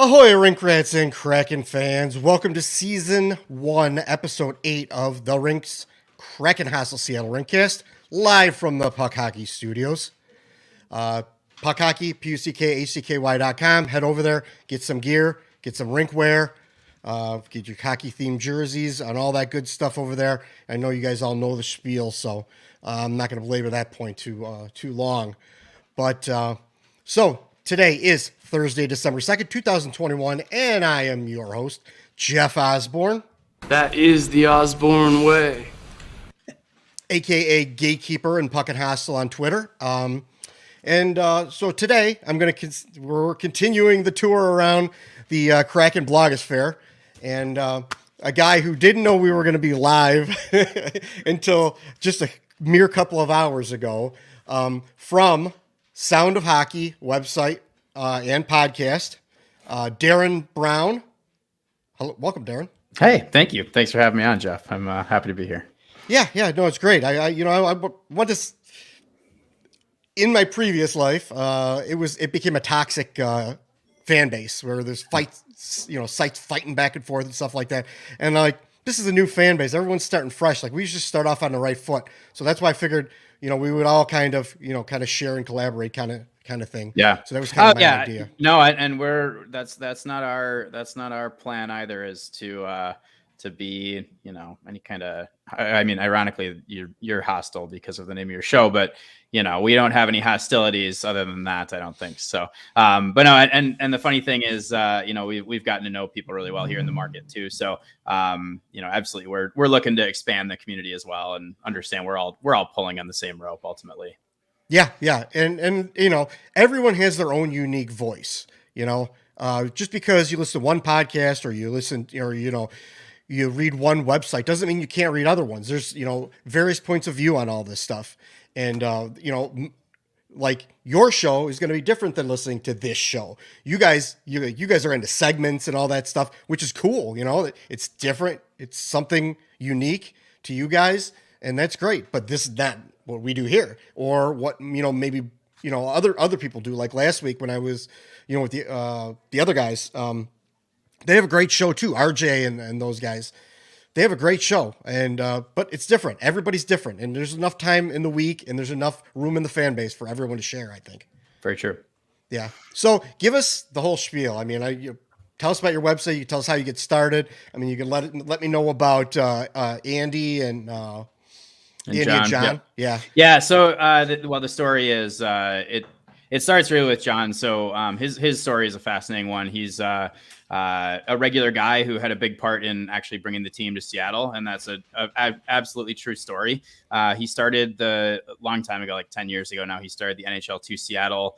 Ahoy, Rinkrats and Kraken fans. Welcome to Season 1, Episode 8 of The-Rink's Kraken Hostile Seattle Rinkcast, live from the Puck Hockey Studios. Puck Hockey, PUCKHCKY.com. Head over there, get some gear, get some rink wear, get your hockey-themed jerseys and all that good stuff over there. I know you guys all know the spiel, so I'm not going to belabor that point too long. But so today is Thursday, December 2nd, 2021, and I am your host, Jeff Osborne. That is the Osborne way. AKA Gatekeeper and Puck and Hostile on Twitter. So today we're continuing the tour around the Kraken blogosphere, and a guy who didn't know we were going to be live until just a mere couple of hours ago, from Sound of Hockey website and podcast, Darren Brown. Hello, welcome, Darren. Hey, thank you. Thanks for having me on, Jeff. I'm happy to be here. Yeah, no, it's great. I want to. In my previous life, it became a toxic fan base where there's fights, sites fighting back and forth and stuff like that. And this is a new fan base. Everyone's starting fresh. Like, we should start off on the right foot. So that's why I figured, we would all kind of share and collaborate kind of thing. Yeah. So that was kind of my idea. No, and that's not our plan either, is to be, any kind of, I mean, ironically, you're hostile because of the name of your show, but we don't have any hostilities other than that, I don't think so. But no, and the funny thing is, we've gotten to know people really well here in the market too. So, absolutely, we're looking to expand the community as well and understand we're all pulling on the same rope ultimately. Yeah. And everyone has their own unique voice, just because you listen to one podcast or you listen, or, you read one website doesn't mean you can't read other ones. There's, various points of view on all this stuff. And, like, your show is going to be different than listening to this show. You guys are into segments and all that stuff, which is cool. It's different. It's something unique to you guys, and that's great. But this is not what we do here, or what, maybe, other people do. Like last week when I was, with the other guys, they have a great show too. RJ and those guys, they have a great show, and but it's different. Everybody's different, and there's enough time in the week, and there's enough room in the fan base for everyone to share, I think. Very true. Yeah. So give us the whole spiel. I mean, tell us about your website. You tell us how you get started. I mean, you can let me know about Andy and John. Yeah. So, the story is it starts really with John. So his story is a fascinating one. He's a regular guy who had a big part in actually bringing the team to Seattle, and that's a absolutely true story. He started a long time ago, like 10 years ago now, he started the NHL 2 Seattle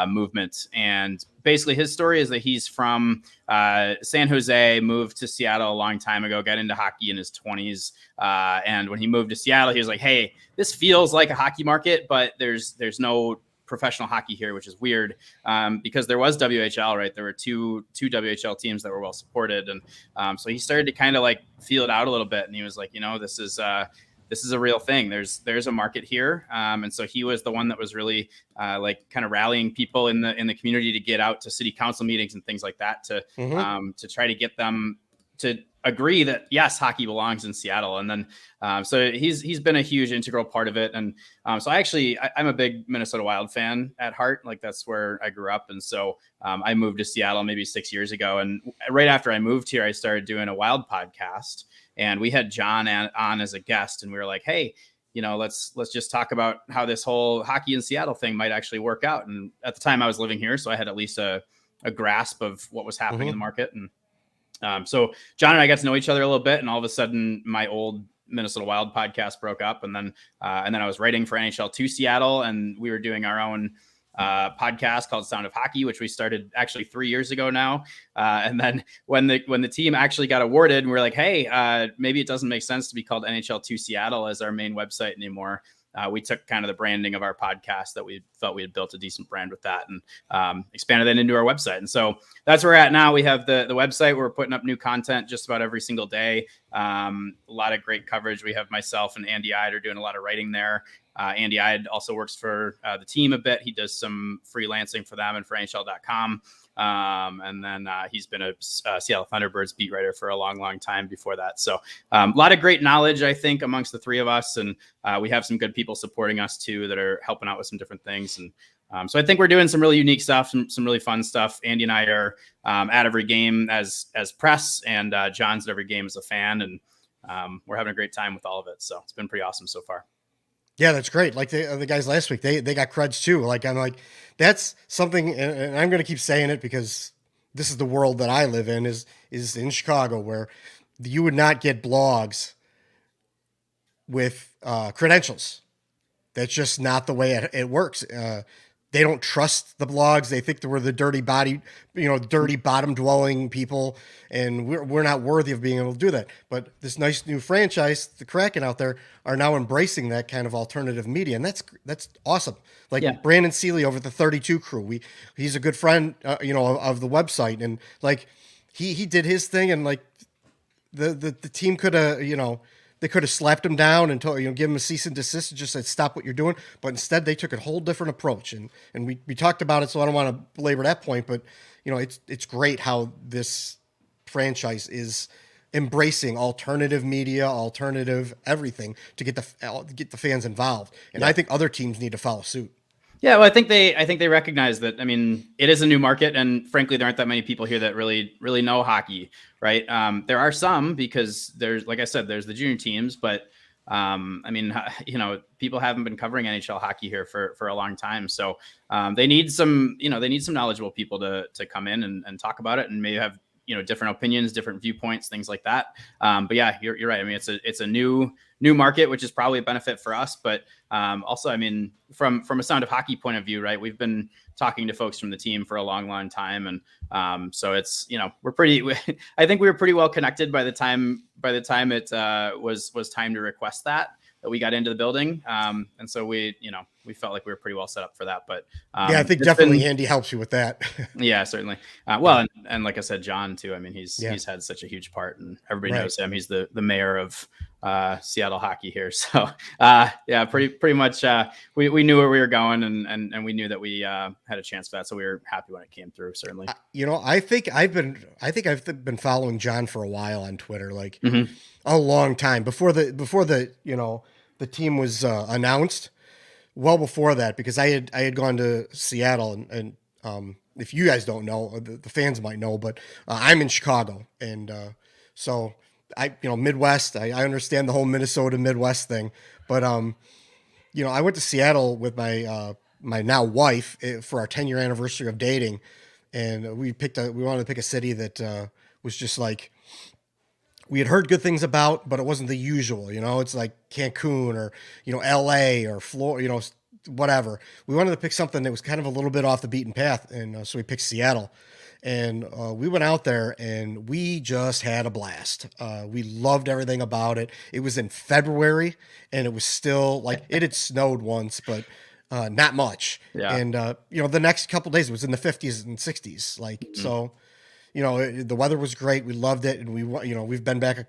movement. And basically his story is that he's from San Jose, moved to Seattle a long time ago, got into hockey in his 20s. And when he moved to Seattle, he was like, hey, this feels like a hockey market, but there's no professional hockey here, which is weird, because there was WHL, right? There were two WHL teams that were well supported. And so he started to kind of like feel it out a little bit. And he was like, this is a real thing. There's a market here. And so he was the one that was really kind of rallying people in the community to get out to city council meetings and things like that to try to get them to agree that yes, hockey belongs in Seattle. And then, so he's been a huge integral part of it. And so I'm a big Minnesota Wild fan at heart. Like, that's where I grew up. And so I moved to Seattle maybe 6 years ago. And right after I moved here, I started doing a Wild podcast, and we had John on as a guest, and we were like, hey, let's just talk about how this whole hockey in Seattle thing might actually work out. And at the time I was living here, so I had at least a grasp of what was happening in the market. And so John and I got to know each other a little bit, and all of a sudden my old Minnesota Wild podcast broke up. And then I was writing for NHL 2 Seattle, and we were doing our own podcast called Sound of Hockey, which we started actually 3 years ago now. And then when the team actually got awarded, and we were like, hey, maybe it doesn't make sense to be called NHL 2 Seattle as our main website anymore. We took kind of the branding of our podcast that we felt we had built a decent brand with that, and expanded that into our website. And so that's where we're at now. We have the website. We're putting up new content just about every single day. A lot of great coverage. We have myself and Andy Ide are doing a lot of writing there. Andy Ide also works for the team a bit. He does some freelancing for them and for NHL.com. And then he's been a Seattle Thunderbirds beat writer for a long time before that. So a lot of great knowledge, I think, amongst the three of us. And we have some good people supporting us too that are helping out with some different things. And so I think we're doing some really unique stuff, some really fun stuff. Andy and I are at every game as press, and John's at every game as a fan. And we're having a great time with all of it. So it's been pretty awesome so far. Yeah, that's great. Like the guys last week, they got creds too. Like I'm like, that's something, and I'm going to keep saying it because this is the world that I live in, is in Chicago, where you would not get blogs with credentials. That's just not the way it works. They don't trust the blogs. They think that we're the dirty bottom dwelling people, and we're not worthy of being able to do that. But this nice new franchise, the Kraken out there, are now embracing that kind of alternative media, and that's awesome. Like Brandon Seeley over at the 32 Crew, he's a good friend, of the website, and like he did his thing, and like the team could have, they could have slapped him down and told, give him a cease and desist and just said, stop what you're doing. But instead they took a whole different approach. And we talked about it, so I don't want to belabor that point, but it's great how this franchise is embracing alternative media, alternative everything to get the fans involved. And I think other teams need to follow suit. Yeah, well, I think they recognize that. I mean, it is a new market, and frankly, there aren't that many people here that really know hockey, right? There are some, because there's, like I said, there's the junior teams, but I mean, people haven't been covering NHL hockey here for a long time, so they need some knowledgeable people to come in and talk about it, and maybe have different opinions, different viewpoints, things like that. But yeah, you're right. I mean, it's a new market, which is probably a benefit for us, but also, I mean, from a Sound of Hockey point of view, right? We've been talking to folks from the team for a long time, and so it's I think we were pretty well connected by the time it was time to request that we got into the building, and so we felt like we were pretty well set up for that. But I think definitely Andy helps you with that. Yeah, certainly. Well, and like I said, John too. I mean, he's had such a huge part, and everybody knows him. He's the mayor of Seattle hockey here. So yeah, pretty much we knew where we were going, and we knew that we had a chance for that. So we were happy when it came through. Certainly. I think I've been following John for a while on Twitter, like a long time before the the team was announced. Well before that, because I had gone to Seattle, and if you guys don't know, the fans might know, but I'm in Chicago, and so I Midwest. I understand the whole Minnesota Midwest thing, but I went to Seattle with my my now wife for our 10-year anniversary of dating, and we wanted to pick a city that was just like we had heard good things about, but it wasn't the usual, it's like Cancun or, LA or Florida, whatever. We wanted to pick something that was kind of a little bit off the beaten path. And so we picked Seattle, and we went out there and we just had a blast. We loved everything about it. It was in February, and it was still like it had snowed once, but not much. Yeah. And, the next couple of days it was in the 50s and 60s. Like, so, the weather was great. We loved it. And we've been back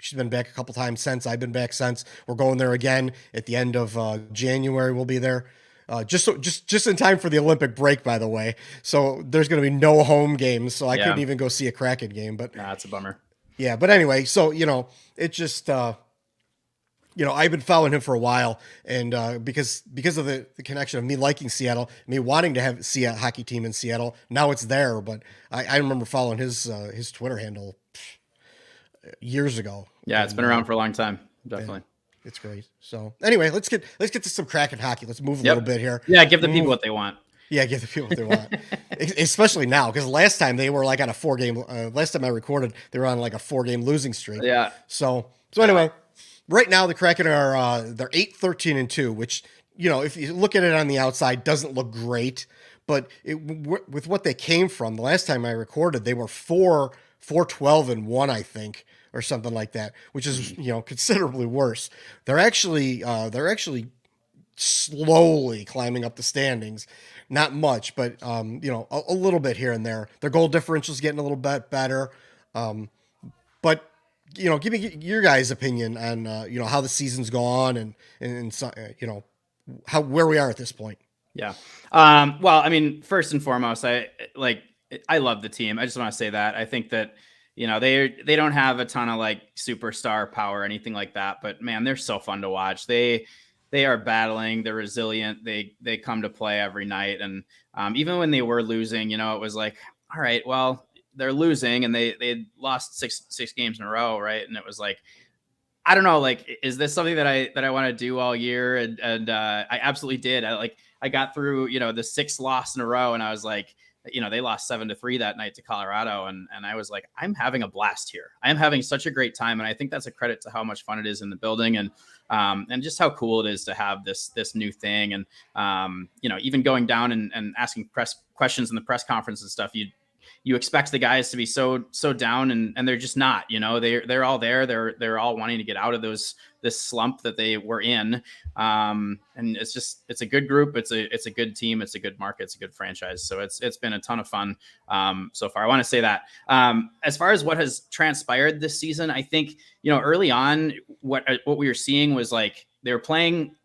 she's been back a couple times since. I've been back since. We're going there again at the end of January. We'll be there just in time for the Olympic break, by the way. So there's going to be no home games. So I couldn't even go see a Kraken game, but that's a bummer. Yeah. But anyway, so, it just, I've been following him for a while, and because of the connection of me liking Seattle, me wanting to see a hockey team in Seattle. Now it's there, but I remember following his Twitter handle years ago. Yeah, it's been around for a long time. Definitely. It's great. So anyway, let's get to some Kraken hockey. Let's move a little bit here. Yeah, give the people what they want. Yeah, give the people what they want. Especially now, because last time they were like on a 4-game. Last time I recorded, they were on like a 4-game losing streak. Yeah. So anyway. Right now, the Kraken are they're 8-13-2, which if you look at it on the outside, doesn't look great. But with what they came from, the last time I recorded, they were 4-12-1, I think, or something like that, which is considerably worse. They're actually slowly climbing up the standings, not much, but a little bbit here and there. Their goal differential is getting a little bit better, but. Give me your guys' opinion on, how the season's gone and where we are at this point. Yeah. Well, I mean, first and foremost, I like I love the team. I just want to say that. I think that, they don't have a ton of like superstar power or anything like that, but man, they're so fun to watch. They are battling. They're resilient. They come to play every night. And even when they were losing, it was like, all right, well, they're losing and they lost six games in a row, right? And it was like, I don't know, like, is this something that I want to do all year? And I absolutely did. I got through, the sixth loss in a row, and I was like, they lost 7-3 that night to Colorado. And I was like, I'm having a blast here. I'm having such a great time. And I think that's a credit to how much fun it is in the building and just how cool it is to have this new thing. And, even going down and asking press questions in the press conference and stuff, you expect the guys to be so down and they're just not, they're all there. They're all wanting to get out of this slump that they were in. And it's a good group. It's a good team. It's a good market. It's a good franchise. So it's been a ton of fun so far. I want to say that as far as what has transpired this season, I think, early on, what we were seeing was like, they were playing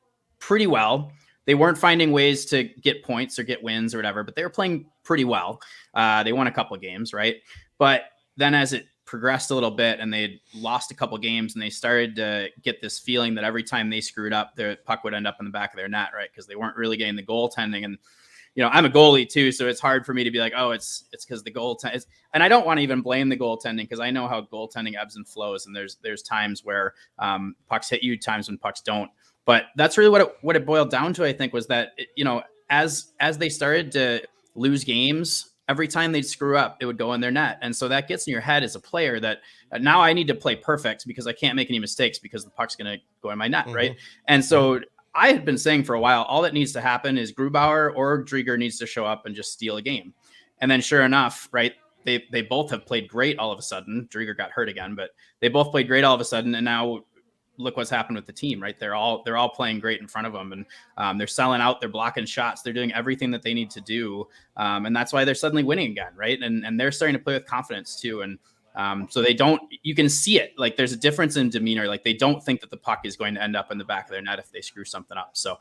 pretty well. They weren't finding ways to get points or get wins or whatever, but they were playing pretty well. They won a couple of games, right? But then as it progressed a little bit and they lost a couple of games and they started to get this feeling that every time they screwed up, the puck would end up in the back of their net, right? Because they weren't really getting the goaltending. And, I'm a goalie too, so it's hard for me to be like, oh, it's because the goaltending. And I don't want to even blame the goaltending because I know how goaltending ebbs and flows. And there's times where pucks hit you, times when pucks don't. But that's really what it boiled down to, I think, was that, as they started to lose games, every time they'd screw up, it would go in their net. And so that gets in your head as a player that now I need to play perfect because I can't make any mistakes because the puck's going to go in my net, right? And so I had been saying for a while, all that needs to happen is Grubauer or Drieger needs to show up and just steal a game. And then sure enough, right, they both have played great all of a sudden. Drieger got hurt again, but they both played great all of a sudden. And now look what's happened with the team, right? They're all playing great in front of them, and they're selling out. They're blocking shots. They're doing everything that they need to do, and that's why they're suddenly winning again, right? And they're starting to play with confidence too. And so they don't. You can see it. Like there's a difference in demeanor. Like they don't think that the puck is going to end up in the back of their net if they screw something up. So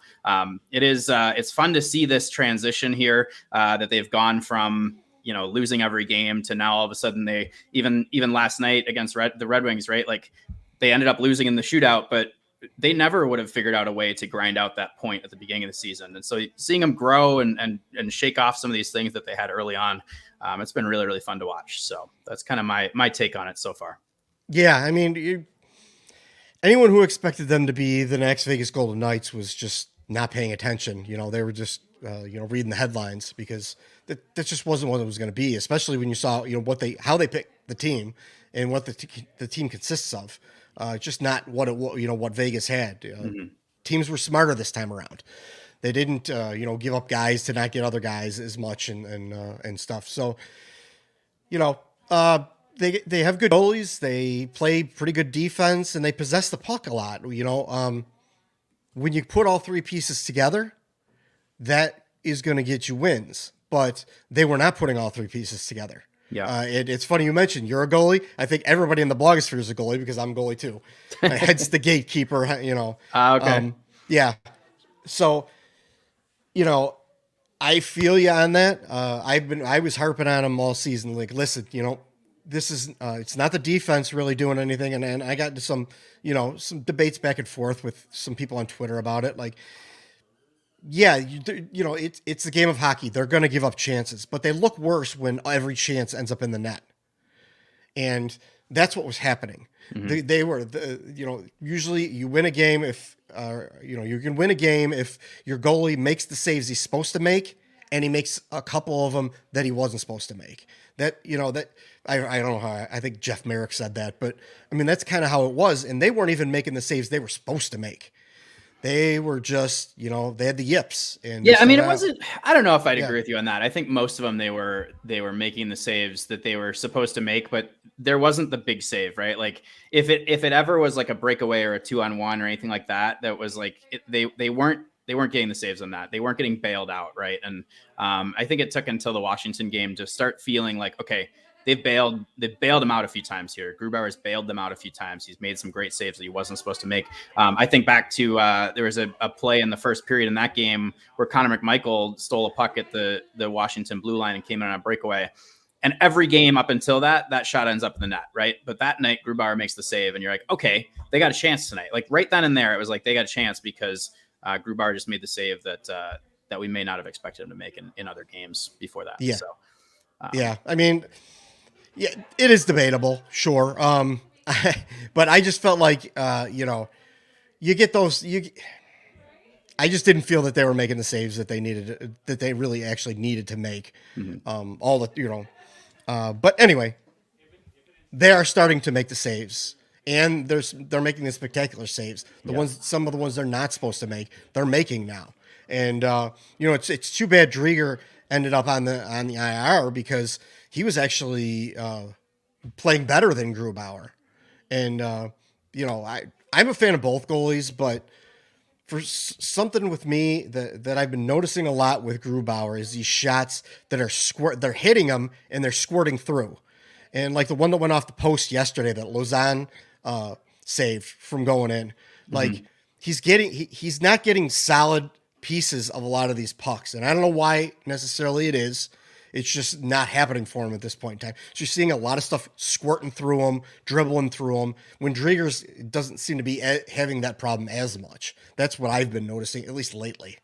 it's fun to see this transition here that they've gone from losing every game to now all of a sudden they even last night against the Red Wings, right? Like. They ended up losing in the shootout, but they never would have figured out a way to grind out that point at the beginning of the season. And so seeing them grow and shake off some of these things that they had early on, it's been really, really fun to watch. So that's kind of my take on it so far. Yeah. I mean, anyone who expected them to be the next Vegas Golden Knights was just not paying attention. They were just, reading the headlines because that just wasn't what it was going to be, especially when you saw, how they picked the team and what the team consists of. Just not what Vegas had. Teams were smarter this time around. They didn't, give up guys to not get other guys as much and stuff. So, they have good goalies. They play pretty good defense and they possess the puck a lot. When you put all three pieces together, that is going to get you wins. But they were not putting all three pieces together. Yeah, it's funny you mentioned you're a goalie. I think everybody in the blogosphere is a goalie because I'm a goalie too. My head's the gatekeeper, Okay. Yeah. So, I feel you on that. I was harping on him all season. Like, listen, this is it's not the defense really doing anything. And I got into some debates back and forth with some people on Twitter about it. Like, yeah, it's a game of hockey. They're going to give up chances, but they look worse when every chance ends up in the net. And that's what was happening. Mm-hmm. They were, usually you win a game if, you can win a game if your goalie makes the saves he's supposed to make, and he makes a couple of them that he wasn't supposed to make. I don't know how, I think Jeff Merrick said that, but I mean, that's kind of how it was. And they weren't even making the saves they were supposed to make. They were just, they had the yips. And yeah, I mean, it wasn't. I don't know if I'd agree with you on that. I think most of them they were making the saves that they were supposed to make, but there wasn't the big save, right? Like if it ever was like a breakaway or a 2-on-1 or anything like that, that was like they weren't getting the saves on that. They weren't getting bailed out, right? And I think it took until the Washington game to start feeling like, okay, they've bailed him out a few times here. Grubauer's bailed them out a few times. He's made some great saves that he wasn't supposed to make. I think back to there was a play in the first period in that game where Connor McMichael stole a puck at the Washington blue line and came in on a breakaway. And every game up until that shot ends up in the net, right? But that night, Grubauer makes the save, and you're like, okay, they got a chance tonight. Like right then and there, it was like they got a chance because Grubauer just made the save that we may not have expected him to make in other games before that. Yeah. So, yeah. I mean, yeah, it is debatable, sure. But I just felt like, you get those. I just didn't feel that they were making the saves that they needed, that they really actually needed to make. But anyway, they are starting to make the saves, and they're making the spectacular saves. Some of the ones they're not supposed to make, they're making now. And it's too bad Drieger ended up on the IR because he was actually playing better than Grubauer. And I'm a fan of both goalies, but for something with me that I've been noticing a lot with Grubauer is these shots that are they're hitting them and they're squirting through. And like the one that went off the post yesterday that Lausanne saved from going in, like he's not getting solid pieces of a lot of these pucks. And I don't know why necessarily it is. It's just not happening for him at this point in time. So you're seeing a lot of stuff squirting through him, dribbling through him, when Drieger's doesn't seem to be having that problem as much. That's what I've been noticing, at least lately.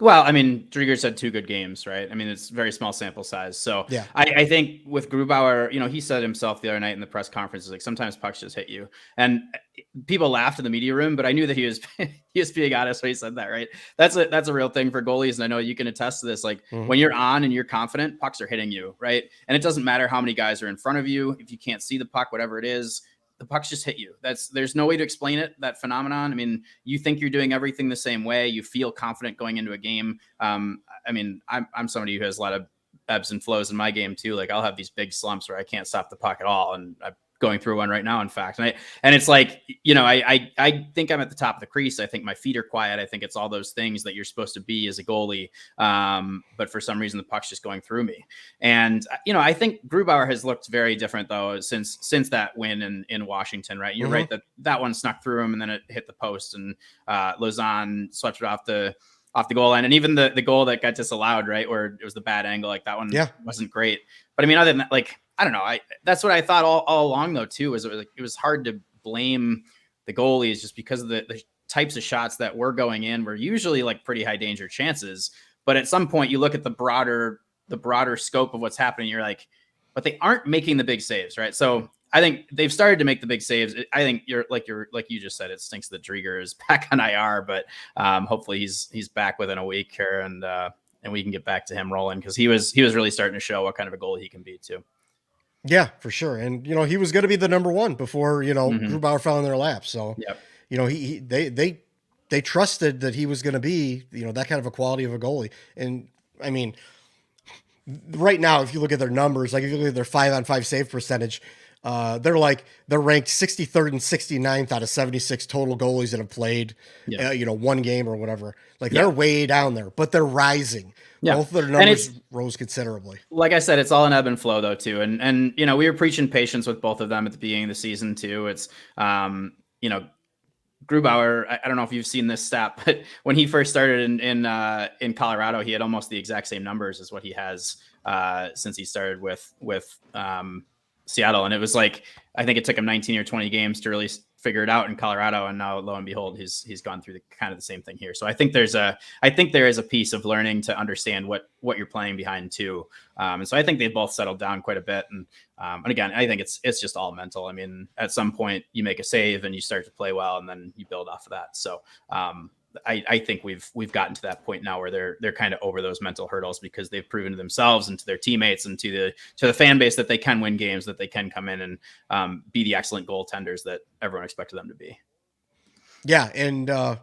Well, I mean, Drieger's had 2 good games, right? I mean, it's very small sample size. So yeah. I think with Grubauer, he said himself the other night in the press conference, like sometimes pucks just hit you. And people laughed in the media room, but I knew that he was being honest when he said that, right? That's a real thing for goalies. And I know you can attest to this. Like when you're on and you're confident, pucks are hitting you, right? And it doesn't matter how many guys are in front of you. If you can't see the puck, whatever it is, the pucks just hit you. There's no way to explain it, that phenomenon. I mean, you think you're doing everything the same way. You feel confident going into a game. I mean, I'm somebody who has a lot of ebbs and flows in my game too. Like I'll have these big slumps where I can't stop the puck at all. And I'm going through one right now, in fact. And it's like, I think I'm at the top of the crease. I think my feet are quiet. I think it's all those things that you're supposed to be as a goalie. But for some reason, the puck's just going through me. And, I think Grubauer has looked very different though, since that win in Washington, right? You're right that one snuck through him and then it hit the post and Lausanne swept it off the goal line. And even the goal that got disallowed, right, where it was the bad angle, like that one wasn't great. But I mean, other than that, like, I don't know. That's what I thought all along though too, was it was hard to blame the goalies just because of the types of shots that were going in were usually like pretty high danger chances. But at some point you look at the broader scope of what's happening, you're like, but they aren't making the big saves, right? So I think they've started to make the big saves. I think you're like you just said, it stinks that Drieger is back on IR, but hopefully he's back within a week here and we can get back to him rolling, because he was really starting to show what kind of a goalie he can be too. Yeah, for sure. And, he was going to be the number one before, Grubauer fell in their lap. So, they trusted that he was going to be, that kind of a quality of a goalie. And I mean, right now, if you look at their numbers, like if you look at their 5-on-5 save percentage, they're ranked 63rd and 69th out of 76 total goalies that have played, one game or whatever. Like they're way down there, but they're rising. Yeah. Both of their numbers rose considerably. Like I said, it's all an ebb and flow though too. And we were preaching patience with both of them at the beginning of the season too. It's, Grubauer, I don't know if you've seen this stat, but when he first started in Colorado, he had almost the exact same numbers as what he has since he started with Seattle. And it was like, I think it took him 19 or 20 games to really figure it out in Colorado. And now lo and behold, he's gone through the same thing here. So I think there is a piece of learning to understand what you're playing behind too. And so I think they've both settled down quite a bit. And again, I think it's just all mental. I mean, at some point you make a save and you start to play well and then you build off of that. So I think we've gotten to that point now where they're kind of over those mental hurdles because they've proven to themselves and to their teammates and to the fan base that they can win games, that they can come in and be the excellent goaltenders that everyone expected them to be. Yeah. And, I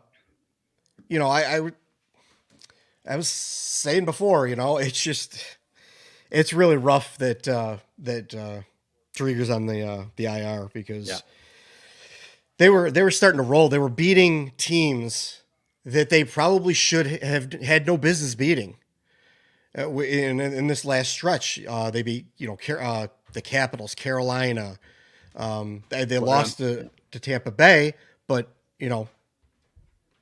was saying before, it's really rough that Drieger's on the IR because they were starting to roll. They were beating teams that they probably should have had no business beating in this last stretch. They beat, the Capitals, Carolina. They lost to Tampa Bay, but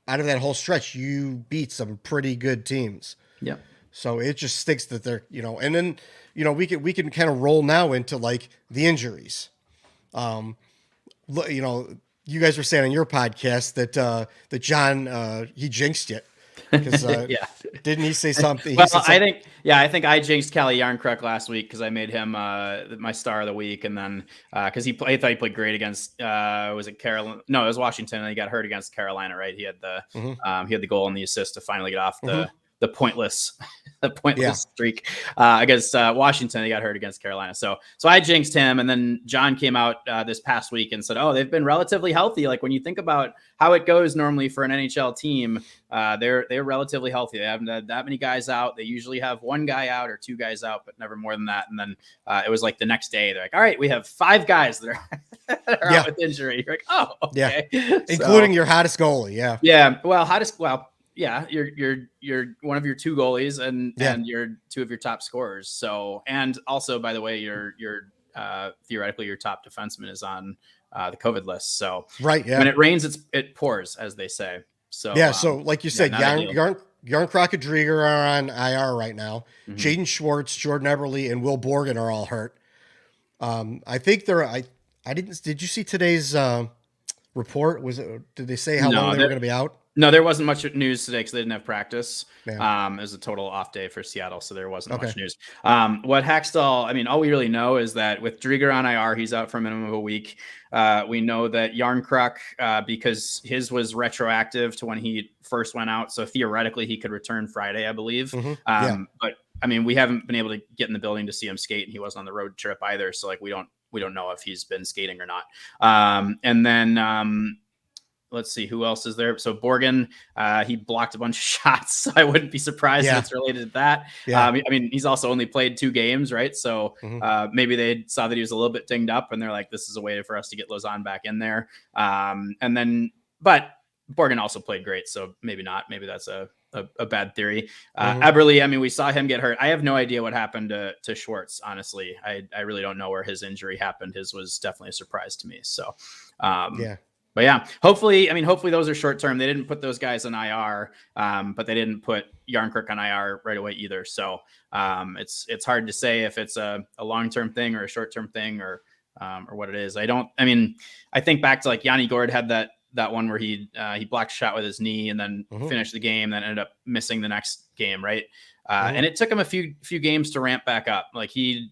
out of that whole stretch, you beat some pretty good teams. Yeah. So it just stinks that they're, and then, we can kind of roll now into like the injuries. You guys were saying on your podcast that John, he jinxed it because, Yeah. didn't he say something? Well, He said something. I think I jinxed Cali Yarncrux last week because I made him my star of the week, and then because I thought he played great against was it Carolina? No, it was Washington, and he got hurt against Carolina. Right, he had the goal and the assist to finally get off the pointless streak against Washington. He got hurt against Carolina, so I jinxed him, and then John came out this past week and said, "Oh, they've been relatively healthy. Like when you think about how it goes normally for an NHL team, they're relatively healthy. They haven't had that many guys out. They usually have one guy out or two guys out, but never more than that." And then it was like the next day, they're like, "All right, we have 5 guys that are out with injury." You're like, "Oh, okay," Including your hottest goalie. Yeah. Well, yeah, you're one of your 2 goalies and you're 2 of your top scorers. So, and also, by the way, your theoretically your top defenseman is on the COVID list. So right, yeah. When it rains, it pours, as they say. So yeah. So like you said, Yarn Krokadriger are on IR right now. Mm-hmm. Jaden Schwartz, Jordan Eberle, and Will Borgen are all hurt. I think they're. I didn't. Did you see today's report? Did they say how long they were going to be out? No, there wasn't much news today because they didn't have practice. Yeah. It was a total off day for Seattle, so there wasn't much news. What Hackstall, all we really know is that with Drieger on IR, he's out for a minimum of a week. We know that Yarncrux, because his was retroactive to when he first went out, so theoretically he could return Friday, I believe. Mm-hmm. But we haven't been able to get in the building to see him skate, and he wasn't on the road trip either. So like we don't know if he's been skating or not. And then. Let's see who else is there. So Borgen, he blocked a bunch of shots. So I wouldn't be surprised if it's related to that. Yeah. He's also only played 2 games, right? So maybe they saw that he was a little bit dinged up, and they're like, "This is a way for us to get Lausanne back in there." But Borgen also played great, so maybe not. Maybe that's a bad theory. Eberle, we saw him get hurt. I have no idea what happened to Schwartz. Honestly, I really don't know where his injury happened. His was definitely a surprise to me. So But yeah, hopefully those are short term. They didn't put those guys on IR, but they didn't put Yarncrux on IR right away either. So it's hard to say if it's a long term thing or a short term thing or what it is. I think back to like Yanni Gord had that one where he blocked a shot with his knee and then finished the game, then ended up missing the next game, right? And it took him a few games to ramp back up. Like he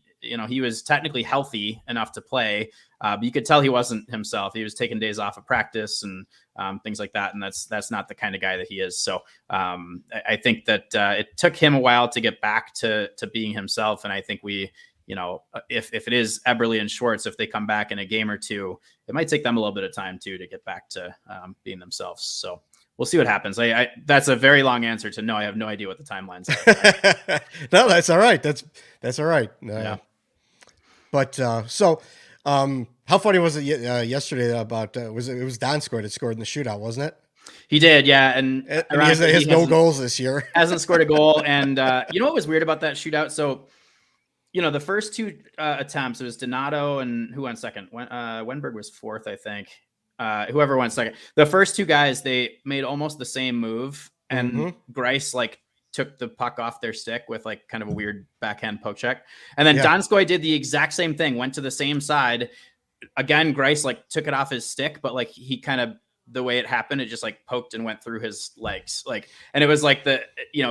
was technically healthy enough to play, but you could tell he wasn't himself. He was taking days off of practice and things like that. And that's not the kind of guy that he is. So I think that it took him a while to get back to being himself. And I think we, if it is Eberle and Schwartz, if they come back in a game or two, it might take them a little bit of time too to get back to being themselves. So we'll see what happens. That's a very long answer to no. I have no idea what the timelines are. No, that's all right. That's all right. Yeah. But how funny was it yesterday about it was Donskoy that scored in the shootout, wasn't it? He did, yeah. And he has no goals this year. Hasn't scored a goal. And you know what was weird about that shootout? So, the first 2 attempts, it was Donato and who went second? Wenberg was 4th, I think. Whoever went second. The first 2 guys, they made almost the same move. And Grice took the puck off their stick with like kind of a weird backhand poke check. And then Donskoy did the exact same thing, went to the same side. Again, Grice took it off his stick, but he kind of, the way it happened, it just poked and went through his legs. And it was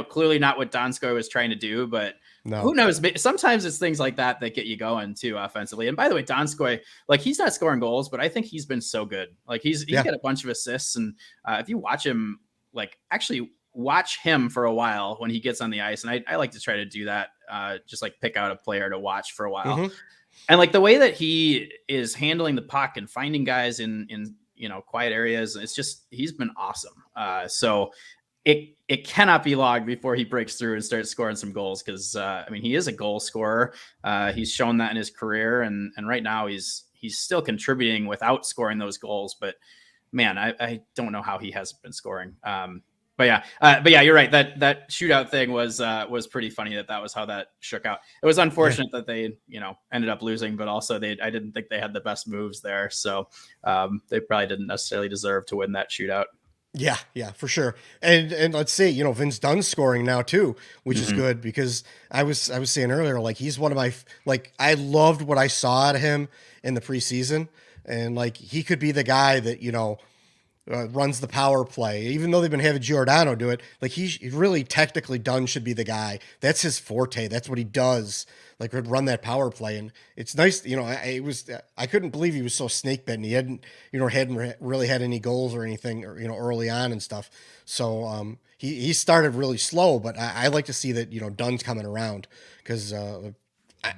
clearly not what Donskoy was trying to do, but who knows? Sometimes it's things like that get you going too offensively. And by the way, Donskoy, he's not scoring goals, but I think he's been so good. He's got a bunch of assists. And if you watch him, actually watch him for a while when he gets on the ice. And I like to try to do that. Just pick out a player to watch for a while. And the way that he is handling the puck and finding guys in quiet areas, it's just, he's been awesome. So it cannot be logged before he breaks through and starts scoring some goals. Cause he is a goal scorer. He's shown that in his career. And right now he's still contributing without scoring those goals, but man, I don't know how he hasn't been scoring. but yeah, you're right. That shootout thing was pretty funny. That was how that shook out. It was unfortunate that they ended up losing, but also I didn't think they had the best moves there, so they probably didn't necessarily deserve to win that shootout. Yeah, for sure. And let's see, Vince Dunn's scoring now too, which is good because I was saying earlier, like he's one of my I loved what I saw out of him in the preseason, and like he could be the guy that runs the power play, even though they've been having Giordano do it. Like he really technically Dunn should be the guy. That's his forte. That's what he does. Like would run that power play, and it's nice. I couldn't believe he was so snake bitten. He hadn't really had any goals or anything, or early on and stuff. So he started really slow, but I like to see that Dunn's coming around because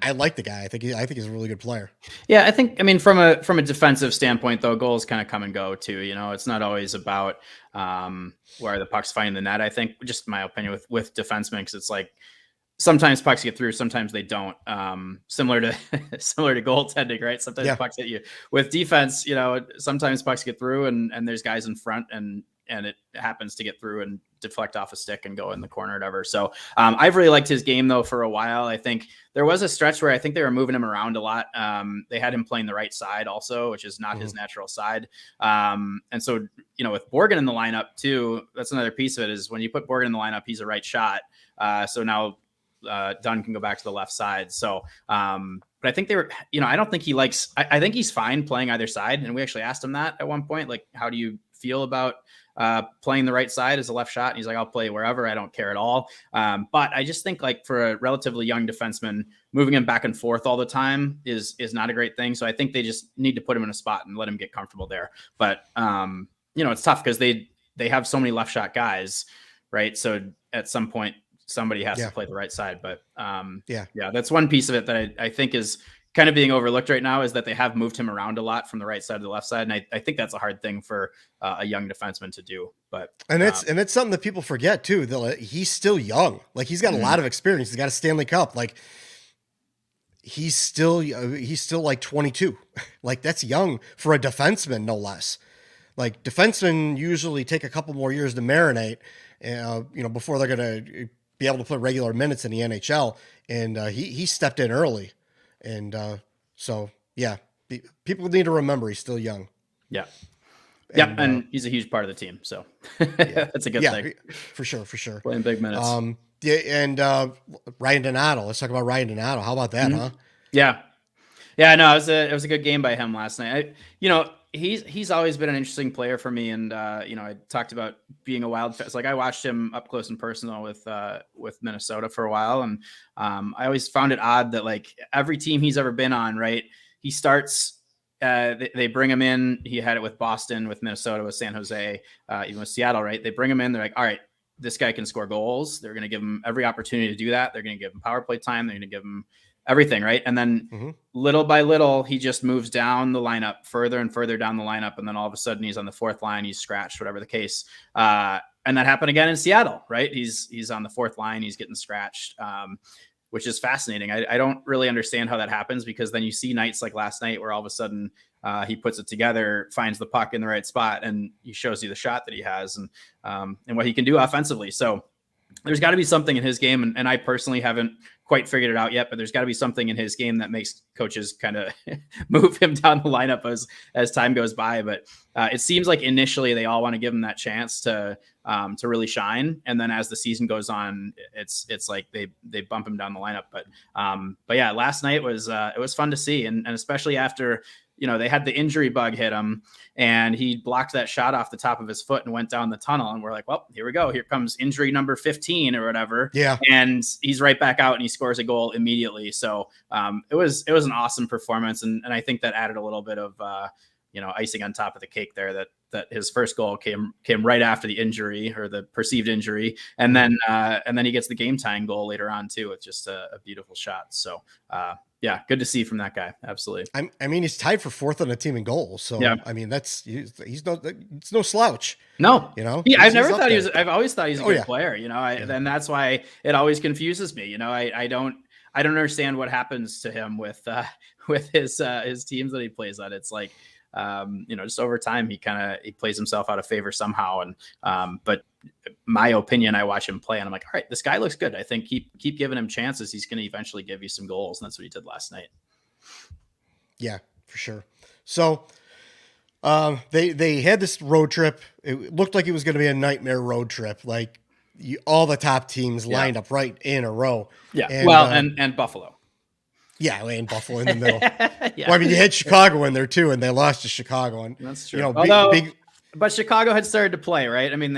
I like the guy. I think he's a really good player. Yeah, I mean, from a defensive standpoint, though, goals kind of come and go too. It's not always about where the puck's finding the net. I think, just my opinion with defensemen, because it's like sometimes pucks get through, sometimes they don't. Similar to goaltending, right? Sometimes pucks hit you. With defense, sometimes pucks get through, and there's guys in front, and it happens to get through and deflect off a stick and go in the corner or whatever. So I've really liked his game though for a while. I think there was a stretch where I think they were moving him around a lot. They had him playing the right side also, which is not his natural side. And so, with Borgen in the lineup too, that's another piece of it, is when you put Borgen in the lineup, he's a right shot. So now Dunn can go back to the left side. So, but I think they were, I don't think he likes, I think he's fine playing either side. And we actually asked him that at one point, like, how do you feel about playing the right side as a left shot? And he's like, I'll play wherever. I don't care at all. But I just think, like, for a relatively young defenseman, moving him back and forth all the time is not a great thing. So I think they just need to put him in a spot and let him get comfortable there. But, it's tough because they have so many left shot guys, right? So at some point, somebody has to play the right side. But that's one piece of it that I think is kind of being overlooked right now, is that they have moved him around a lot from the right side to the left side. And I think that's a hard thing for a young defenseman to do. But it's something that people forget too, that he's still young. Like he's got a lot of experience. He's got a Stanley Cup. Like he's still like 22. Like that's young for a defenseman, no less. Like defensemen usually take a couple more years to marinate, before they're going to be able to play regular minutes in the NHL. And he stepped in early. And so, people need to remember he's still young. Yeah. And he's a huge part of the team. So that's a good thing. For sure. Playing big minutes. And Ryan Donato. Let's talk about Ryan Donato. How about that, huh? Yeah. Yeah, no, it was a good game by him last night. He's always been an interesting player for me. And, I talked about being a wild fest. Like I watched him up close and personal with Minnesota for a while. And I always found it odd that, like, every team he's ever been on, right, he starts, they bring him in. He had it with Boston, with Minnesota, with San Jose, even with Seattle, right? They bring him in. They're like, all right, this guy can score goals. They're going to give him every opportunity to do that. They're going to give him power play time. They're going to give him everything, right? And then little by little, he just moves down the lineup, further and further down the lineup. And then all of a sudden he's on the fourth line, he's scratched, whatever the case. And that happened again in Seattle, right? He's on the fourth line, he's getting scratched, which is fascinating. I don't really understand how that happens, because then you see nights like last night where all of a sudden he puts it together, finds the puck in the right spot, and he shows you the shot that he has and what he can do offensively. So there's got to be something in his game, and I personally haven't quite figured it out yet, but there's got to be something in his game that makes coaches kind of move him down the lineup as time goes by. But it seems like initially they all want to give him that chance to really shine, and then as the season goes on, it's like they bump him down the lineup. But yeah, last night it was fun to see, and especially after they had the injury bug hit him, and he blocked that shot off the top of his foot and went down the tunnel. And we're like, well, here we go. Here comes injury number 15 or whatever. Yeah. And he's right back out and he scores a goal immediately. So it was an awesome performance. And I think that added a little bit of, icing on top of the cake there, that his first goal came right after the injury, or the perceived injury. And then he gets the game tying goal later on too. It's just a beautiful shot. So yeah, good to see from that guy. Absolutely. I mean, he's tied for fourth on the team in goals. So yeah. I mean, it's no slouch. No, I've always thought he's a good player, and that's why it always confuses me. I don't understand what happens to him with his teams that he plays on. It's like, just over time, he plays himself out of favor somehow. And, but my opinion, I watch him play and I'm like, all right, this guy looks good. I think keep giving him chances. He's going to eventually give you some goals. And that's what he did last night. Yeah, for sure. So they had this road trip. It looked like it was going to be a nightmare road trip. Like all the top teams lined up right in a row. Yeah. And, and Buffalo. Yeah, and Buffalo in the middle. Yeah. Well, I mean, you had Chicago in there too, and they lost to Chicago. And that's true. But Chicago had started to play, right? I mean,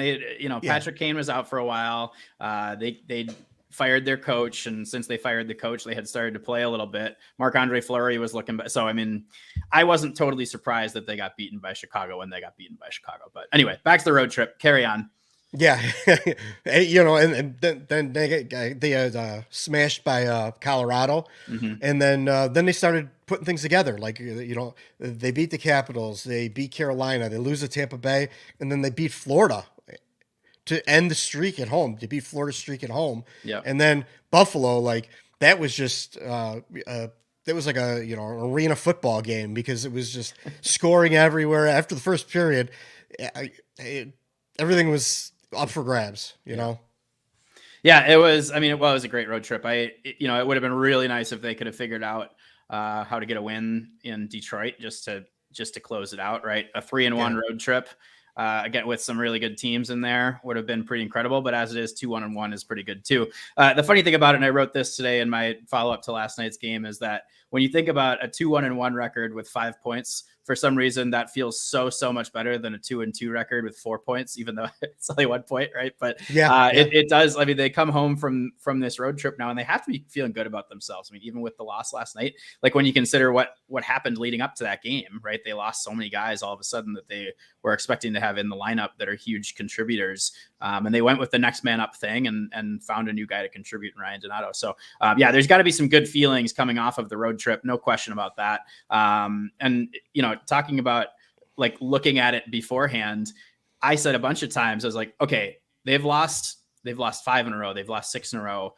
Patrick Kane was out for a while. They fired their coach, and since they fired the coach, they had started to play a little bit. Marc-Andre Fleury was looking back. So, I mean, I wasn't totally surprised that they got beaten by Chicago when they got beaten by Chicago. But anyway, back to the road trip. Carry on. Yeah. And then they got smashed by Colorado. Mm-hmm. And then they started putting things together. Like, they beat the Capitals, they beat Carolina, they lose to Tampa Bay, and then they beat Florida to end the streak at home. They beat Florida's streak at home. Yeah. And then Buffalo, like, that was just that was like a arena football game, because it was just scoring everywhere. After the first period, everything was up for grabs, know? Yeah, it was. I mean, it was a great road trip. It would have been really nice if they could have figured out how to get a win in Detroit just to close it out, right? A 3-1 road trip, again, with some really good teams in there, would have been pretty incredible. But as it is, 2-1-1 is pretty good too. The funny thing about it, and I wrote this today in my follow-up to last night's game, is that when you think about a 2-1-1 record with 5 points, for some reason that feels so much better than a 2-2 record with 4 points, even though it's only 1 point, right? But it does. I mean, they come home from this road trip now, and they have to be feeling good about themselves. I mean, even with the loss last night, like when you consider what happened leading up to that game, right? They lost so many guys all of a sudden that they were expecting to have in the lineup that are huge contributors, and they went with the next man up thing and found a new guy to contribute in Ryan Donato. So there's got to be some good feelings coming off of the road trip, no question about that. And talking about like looking at it beforehand, I said a bunch of times, I was like, okay, they've lost 5 in a row. They've lost 6 in a row.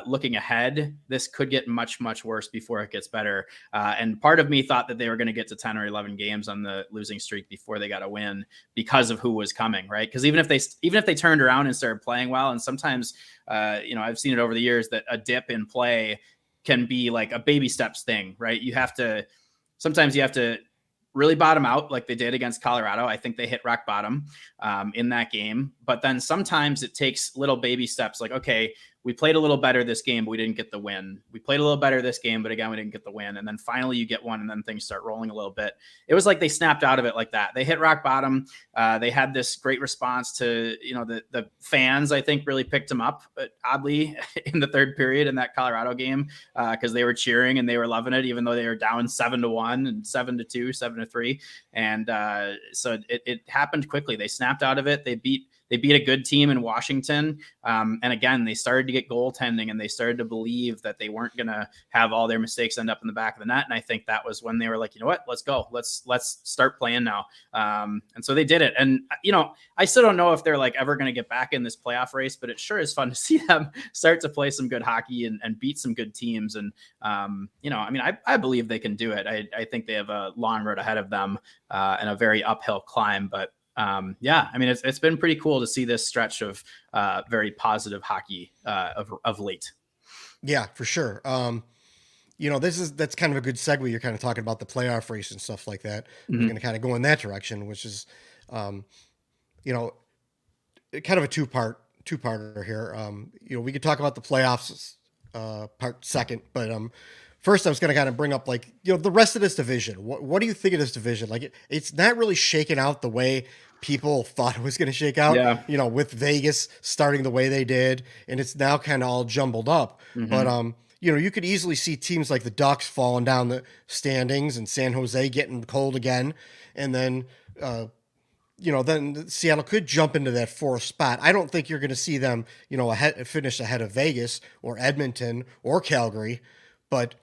Looking ahead, this could get much worse before it gets better. And part of me thought that they were going to get to 10 or 11 games on the losing streak before they got a win because of who was coming, right? Because even if they turned around and started playing well, and sometimes, I've seen it over the years that a dip in play can be like a baby steps thing, right? Sometimes you have to really bottom out like they did against Colorado. I think they hit rock bottom in that game. But then sometimes it takes little baby steps, like, okay, we played a little better this game, but we didn't get the win. We played a little better this game, but again, we didn't get the win. And then finally you get one, and then things start rolling a little bit. It was like they snapped out of it like that. They hit rock bottom. They had this great response to, the fans, I think, really picked them up, oddly, in the third period in that Colorado game, because they were cheering and they were loving it, even though they were down 7-1 and 7-2, 7-3. And so it happened quickly. They snapped out of it. They beat a good team in Washington. And again, they started to get goaltending, and they started to believe that they weren't going to have all their mistakes end up in the back of the net. And I think that was when they were like, you know what, let's go. Let's start playing now. And so they did it. And, I still don't know if they're like ever going to get back in this playoff race, but it sure is fun to see them start to play some good hockey and beat some good teams. And, I believe they can do it. I think they have a long road ahead of them and a very uphill climb, but it's been pretty cool to see this stretch of very positive hockey of late. Yeah, for sure. That's kind of a good segue. You're kind of talking about the playoff race and stuff like that. Mm-hmm. We're going to kind of go in that direction, which is, kind of a two-parter here. We could talk about the playoffs part second, but first, I was going to kind of bring up, like, the rest of this division. What do you think of this division? Like, it's not really shaken out the way people thought it was going to shake out, with Vegas starting the way they did, and it's now kind of all jumbled up. Mm-hmm. But, you could easily see teams like the Ducks falling down the standings and San Jose getting cold again. And then, then Seattle could jump into that 4th spot. I don't think you're going to see them, finish ahead of Vegas or Edmonton or Calgary, but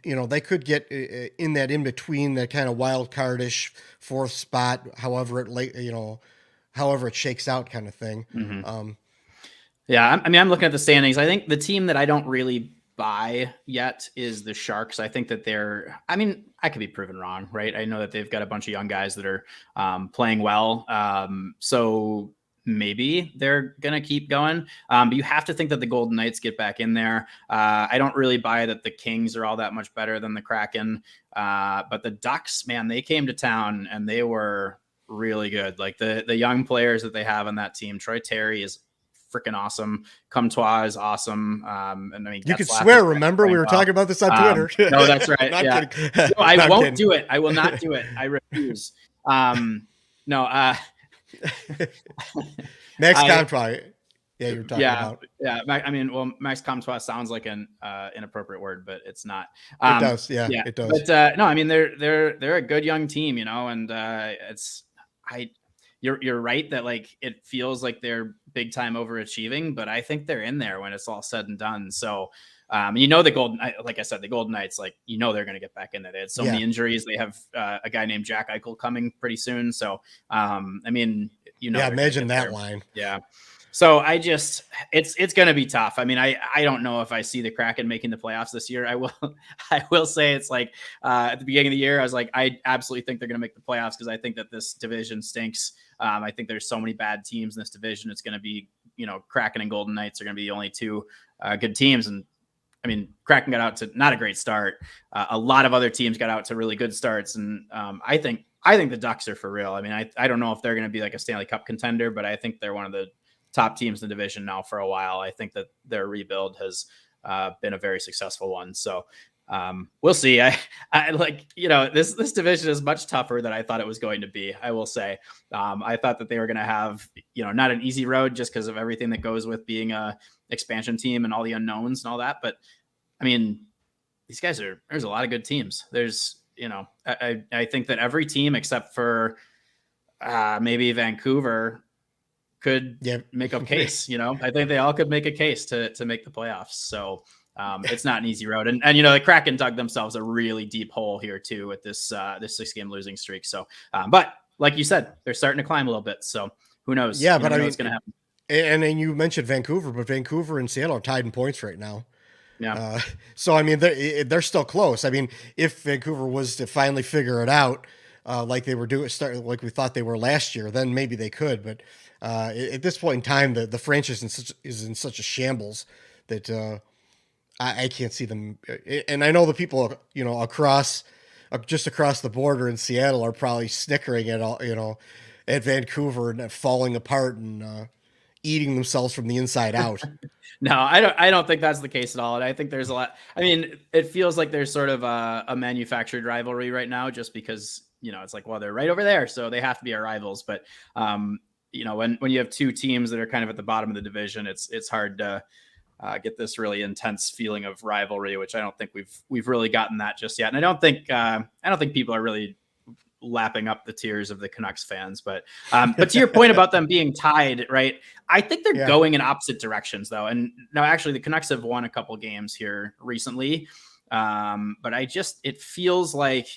they could get in that in between, that kind of wild cardish 4th spot, however it shakes out, kind of thing. Mm-hmm. I'm looking at the standings. I think the team that I don't really buy yet is the Sharks. I think that I could be proven wrong, right? I know that they've got a bunch of young guys that are playing well. So maybe they're going to keep going. But you have to think that the Golden Knights get back in there. I don't really buy that the Kings are all that much better than the Kraken. But the Ducks, man, they came to town and they were really good. Like the young players that they have on that team. Troy Terry is freaking awesome. Comtois is awesome. And I mean, you could swear. Remember, we were talking about this on Twitter. No, that's right. Yeah, no, I won't do it. I will not do it. I refuse. No. Max Comtois. Yeah, you're talking about. Yeah. I mean, well, Max Comtois sounds like an inappropriate word, but it's not. It does. Yeah, it does. But no, I mean, they're a good young team, and you're right that like it feels like they're big time overachieving, but I think they're in there when it's all said and done. So, like I said, the Golden Knights, like, they're going to get back in there. They had so many injuries. They have a guy named Jack Eichel coming pretty soon. So, I mean, imagine that line. Yeah. So it's going to be tough. I mean, I don't know if I see the Kraken making the playoffs this year. I will say it's like at the beginning of the year, I was like, I absolutely think they're going to make the playoffs because I think that this division stinks. I think there's so many bad teams in this division. It's going to be, Kraken and Golden Knights are going to be the only two good teams. And I mean, Kraken got out to not a great start. A lot of other teams got out to really good starts. And I think the Ducks are for real. I mean, I don't know if they're going to be like a Stanley Cup contender, but I think they're one of the top teams in the division now for a while. I think that their rebuild has been a very successful one. So we'll see. I like, this division is much tougher than I thought it was going to be. I will say, I thought that they were going to have, not an easy road just because of everything that goes with being a expansion team and all the unknowns and all that. But I mean, there's a lot of good teams. There's, I think that every team except for maybe Vancouver could make a case. I think they all could make a case to make the playoffs. So it's not an easy road. And the Kraken dug themselves a really deep hole here too with this 6-game losing streak. So, but like you said, they're starting to climb a little bit. So who knows? Yeah, but I mean, what's going to happen. And then you mentioned Vancouver, but Vancouver and Seattle are tied in points right now. Yeah. So I mean, they're still close. I mean, if Vancouver was to finally figure it out, like they were like we thought they were last year, then maybe they could. But at this point in time, the franchise is in such a shambles that I can't see them. And I know the people, just across the border in Seattle are probably snickering at all, at Vancouver and falling apart and eating themselves from the inside out. No, I don't think that's the case at all. And I think there's a lot. I mean, it feels like there's sort of a manufactured rivalry right now, just because, it's like, well, they're right over there, so they have to be our rivals. But when you have two teams that are kind of at the bottom of the division, it's hard to get this really intense feeling of rivalry, which I don't think we've really gotten that just yet. And I don't think people are really lapping up the tears of the Canucks fans. But to your point about them being tied, right? I think they're going in opposite directions though. And now actually the Canucks have won a couple games here recently. But it feels like,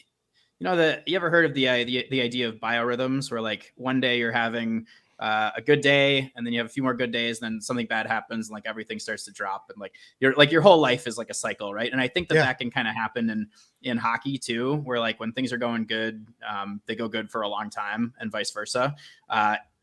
you ever heard of the idea of biorhythms where like one day you're having a good day and then you have a few more good days, and then something bad happens and like everything starts to drop, and like your whole life is like a cycle, right? And I think that can kind of happen in hockey too, where like when things are going good, they go good for a long time and vice versa.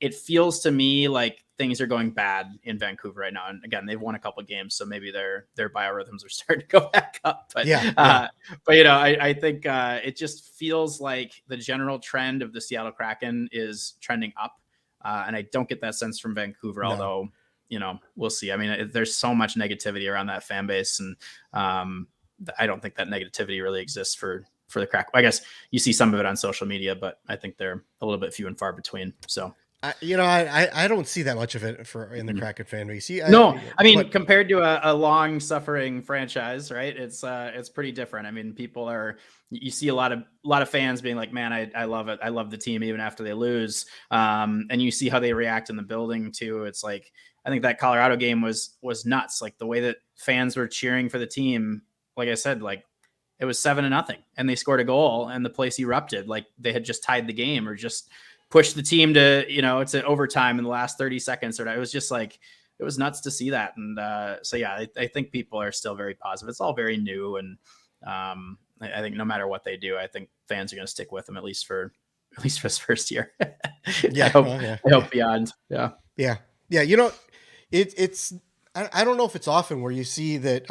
It feels to me like things are going bad in Vancouver right now. And again, they've won a couple of games, so maybe their biorhythms are starting to go back up. But I think it just feels like the general trend of the Seattle Kraken is trending up. And I don't get that sense from Vancouver, although, we'll see. I mean, there's so much negativity around that fan base, and I don't think that negativity really exists for the Kraken. I guess you see some of it on social media, but I think they're a little bit few and far between. So, I don't see that much of it in the Kraken fan base. Compared to a long suffering franchise, right? It's pretty different. I mean, you see a lot of fans being like, man, I love it. I love the team even after they lose. And you see how they react in the building too. It's like, I think that Colorado game was nuts. Like the way that fans were cheering for the team, like I said, like it was 7-0 and they scored a goal and the place erupted. Like they had just tied the game or just pushed the team to overtime in the last 30 seconds. Or it was just like, was nuts to see that. And so yeah, I think people are still very positive. It's all very new, and I think no matter what they do, I think fans are going to stick with them at least for his first year. Yeah, I hope beyond. Yeah. Yeah. Yeah. You know, it's, I don't know if it's often where you see that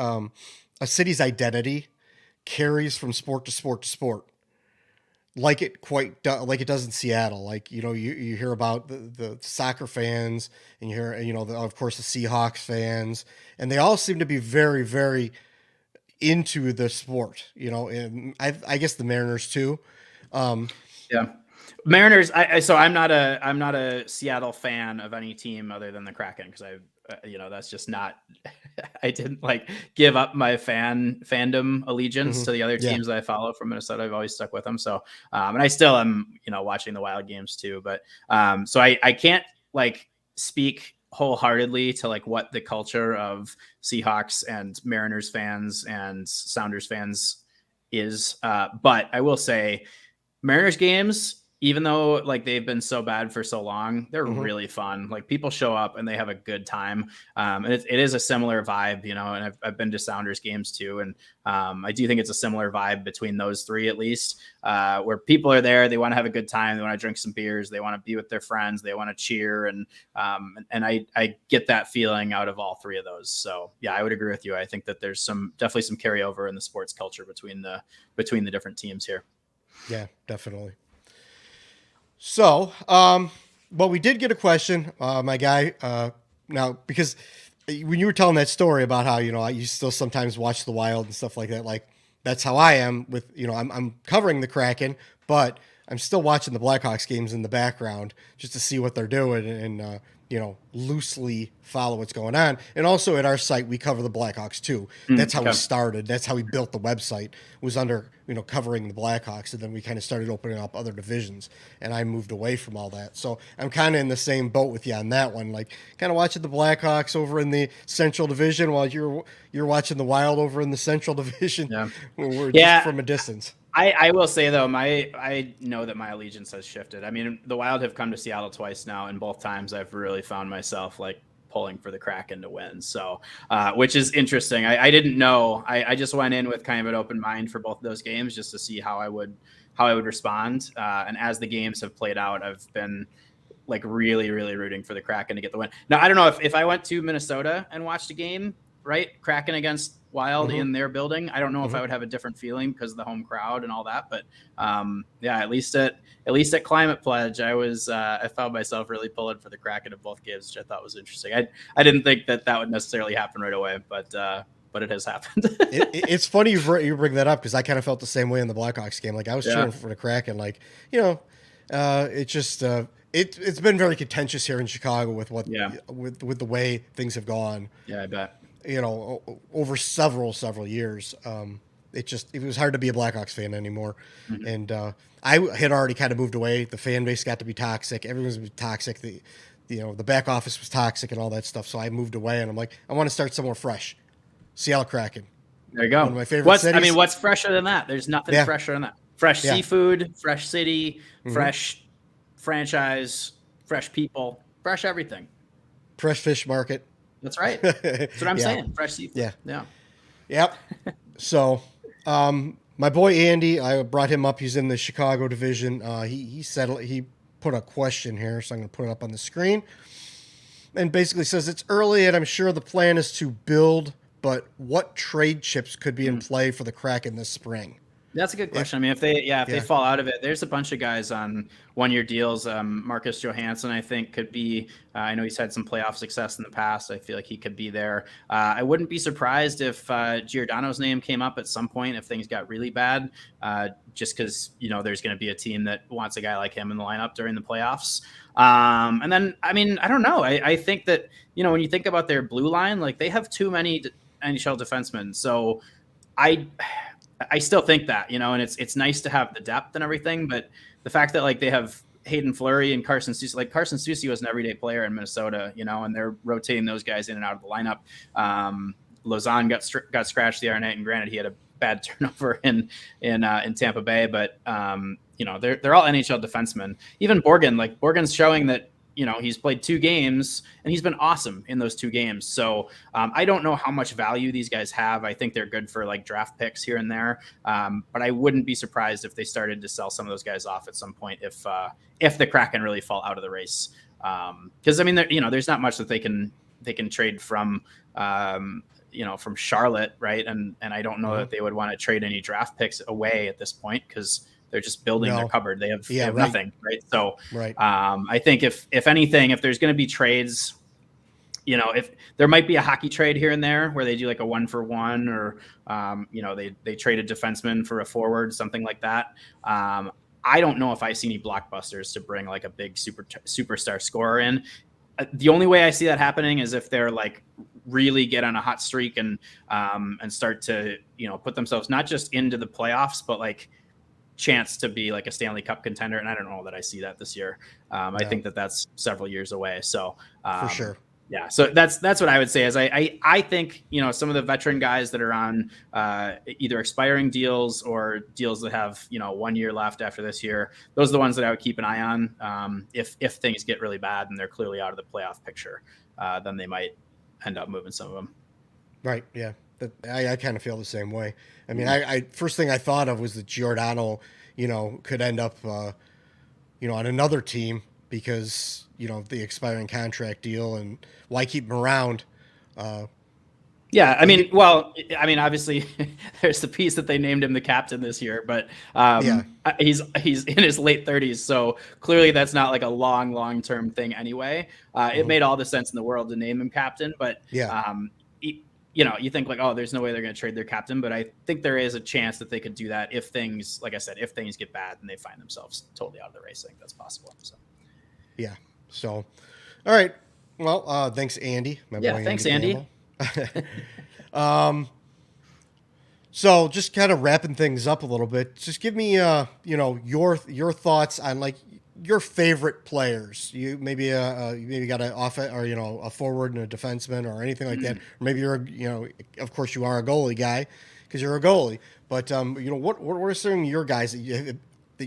a city's identity carries from sport to sport to sport. Like like it does in Seattle. Like, you know, you hear about the soccer fans, and you hear, you know, of course the Seahawks fans, and they all seem to be very, very into the sport, you know, and I guess the Mariners too. Yeah. Mariners. So I'm not a Seattle fan of any team other than the Kraken, because that's just not. I didn't like give up my fandom allegiance to the other teams that I follow from Minnesota. I've always stuck with them. So, and I still am, watching the Wild games too. But so I can't like speak wholeheartedly to like what the culture of Seahawks and Mariners fans and Sounders fans is. But I will say, Mariners games, even though like they've been so bad for so long, they're really fun. Like, people show up and they have a good time. And it is a similar vibe, and I've been to Sounders games too. And I do think it's a similar vibe between those three, at least, where people are there. They want to have a good time. They want to drink some beers. They want to be with their friends. They want to cheer. And I get that feeling out of all three of those. So yeah, I would agree with you. I think that there's definitely some carryover in the sports culture between the different teams here. Yeah, definitely. So, but we did get a question, my guy, now, because when you were telling that story about how, you still sometimes watch the Wild and stuff like that, like that's how I am with, I'm covering the Kraken, but I'm still watching the Blackhawks games in the background just to see what they're doing and, loosely follow what's going on. And also at our site, we cover the Blackhawks too. That's how we started. That's how we built the website, was under, covering the Blackhawks. And then we kind of started opening up other divisions, and I moved away from all that. So I'm kind of in the same boat with you on that one, like kind of watching the Blackhawks over in the Central Division while you're watching the Wild over in the Central Division. Yeah. We're just from a distance. I will say though, I know that my allegiance has shifted. I mean, the Wild have come to Seattle twice now, and both times I've really found myself like pulling for the Kraken to win. So, which is interesting. I didn't know. I just went in with kind of an open mind for both of those games just to see how I would respond. And as the games have played out, I've been like really, really rooting for the Kraken to get the win. Now, I don't know if I went to Minnesota and watched a game, right? Kraken against Wild in their building, I don't know if I would have a different feeling because of the home crowd and all that. But yeah, at least at Climate Pledge, I found myself really pulling for the Kraken in both games, which I thought was interesting. I didn't think that would necessarily happen right away, but it has happened. It's funny you bring that up, because I kind of felt the same way in the Blackhawks game. Like, I was cheering for the Kraken. Like, it's just it's been very contentious here in Chicago with with the way things have gone. Yeah, I bet. Over several years. It was hard to be a Blackhawks fan anymore. And I had already kind of moved away. The fan base got to be toxic. Everyone was toxic. The back office was toxic and all that stuff. So I moved away, and I'm like, I want to start somewhere fresh. Seattle Kraken. There you go. One of my favorite cities. What's fresher than that? There's nothing fresher than that. Fresh seafood, fresh city, fresh franchise, fresh people, fresh everything. Fresh fish market. That's right. That's what I'm saying. Fresh seafood. Yeah. Yep. So, my boy Andy, I brought him up. He's in the Chicago division. He put a question here, so I'm going to put it up on the screen. And basically says, it's early, and I'm sure the plan is to build, but what trade chips could be in play for the Kraken this spring? That's a good question. I mean, if they fall out of it, there's a bunch of guys on one-year deals. Marcus Johansson, I think, could be. I know he's had some playoff success in the past. I feel like he could be there. I wouldn't be surprised if Giordano's name came up at some point if things got really bad, just because there's going to be a team that wants a guy like him in the lineup during the playoffs. And then, I mean, I don't know. I think that when you think about their blue line, like they have too many NHL defensemen. So I still think that, and it's nice to have the depth and everything, but the fact that like they have Hayden Fleury and Carson Soucy, like Carson Soucy was an everyday player in Minnesota, and they're rotating those guys in and out of the lineup. Lausanne got scratched the other night, and granted he had a bad turnover in Tampa Bay, but they're all NHL defensemen. Even Borgen's showing that he's played 2 games and he's been awesome in those 2 games. So I don't know how much value these guys have. I think they're good for like draft picks here and there. But I wouldn't be surprised if they started to sell some of those guys off at some point if the Kraken really fall out of the race. Because I mean, there's not much that they can trade from from Charlotte, right? And I don't know that they would want to trade any draft picks away at this point because they're just building their cupboard. They have, nothing, right? So I think if anything, if there's going to be trades, if there might be a hockey trade here and there where they do like a 1-for-1 or they trade a defenseman for a forward, something like that. I don't know if I see any blockbusters to bring like a big superstar scorer in. The only way I see that happening is if they're like really get on a hot streak and start to put themselves not just into the playoffs but like chance to be like a Stanley Cup contender. And I don't know that I see that this year. I think that's several years away. So for sure. Yeah. So that's what I would say is I think, some of the veteran guys that are on either expiring deals or deals that have, 1 year left after this year, those are the ones that I would keep an eye on. If things get really bad and they're clearly out of the playoff picture, then they might end up moving some of them. Right. Yeah. I kind of feel the same way. I mean, I first thing I thought of was that Giordano, could end up, on another team because, the expiring contract deal, and why keep him around? Yeah, I mean, obviously, there's the piece that they named him the captain this year, but he's in his late 30s, so clearly that's not like a long-term thing anyway. It made all the sense in the world to name him captain, but you think like, oh, there's no way they're going to trade their captain, but I think there is a chance that they could do that if things, like I said, if things get bad and they find themselves totally out of the race. I think that's possible. So, yeah. So, all right. Well, thanks, Andy. Thanks, Andy. So just kind of wrapping things up a little bit, just give me, your thoughts on like your favorite players. You maybe got an a forward and a defenseman or anything like that. Or maybe you're, of course you are a goalie guy because you're a goalie, but what are some of your guys that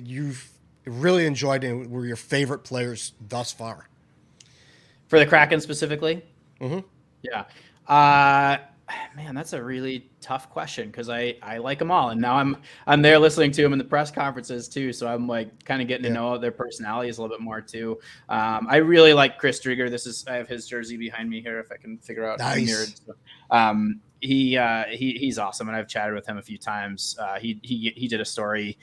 you've really enjoyed and were your favorite players thus far? For the Kraken specifically? Mm-hmm. Yeah. Man, that's a really tough question because I like them all, and now I'm there listening to them in the press conferences too, so I'm like kind of getting to know their personalities a little bit more too. I really like Chris Driedger. I have his jersey behind me here if I can figure out. Nice. He's awesome, and I've chatted with him a few times. He did a story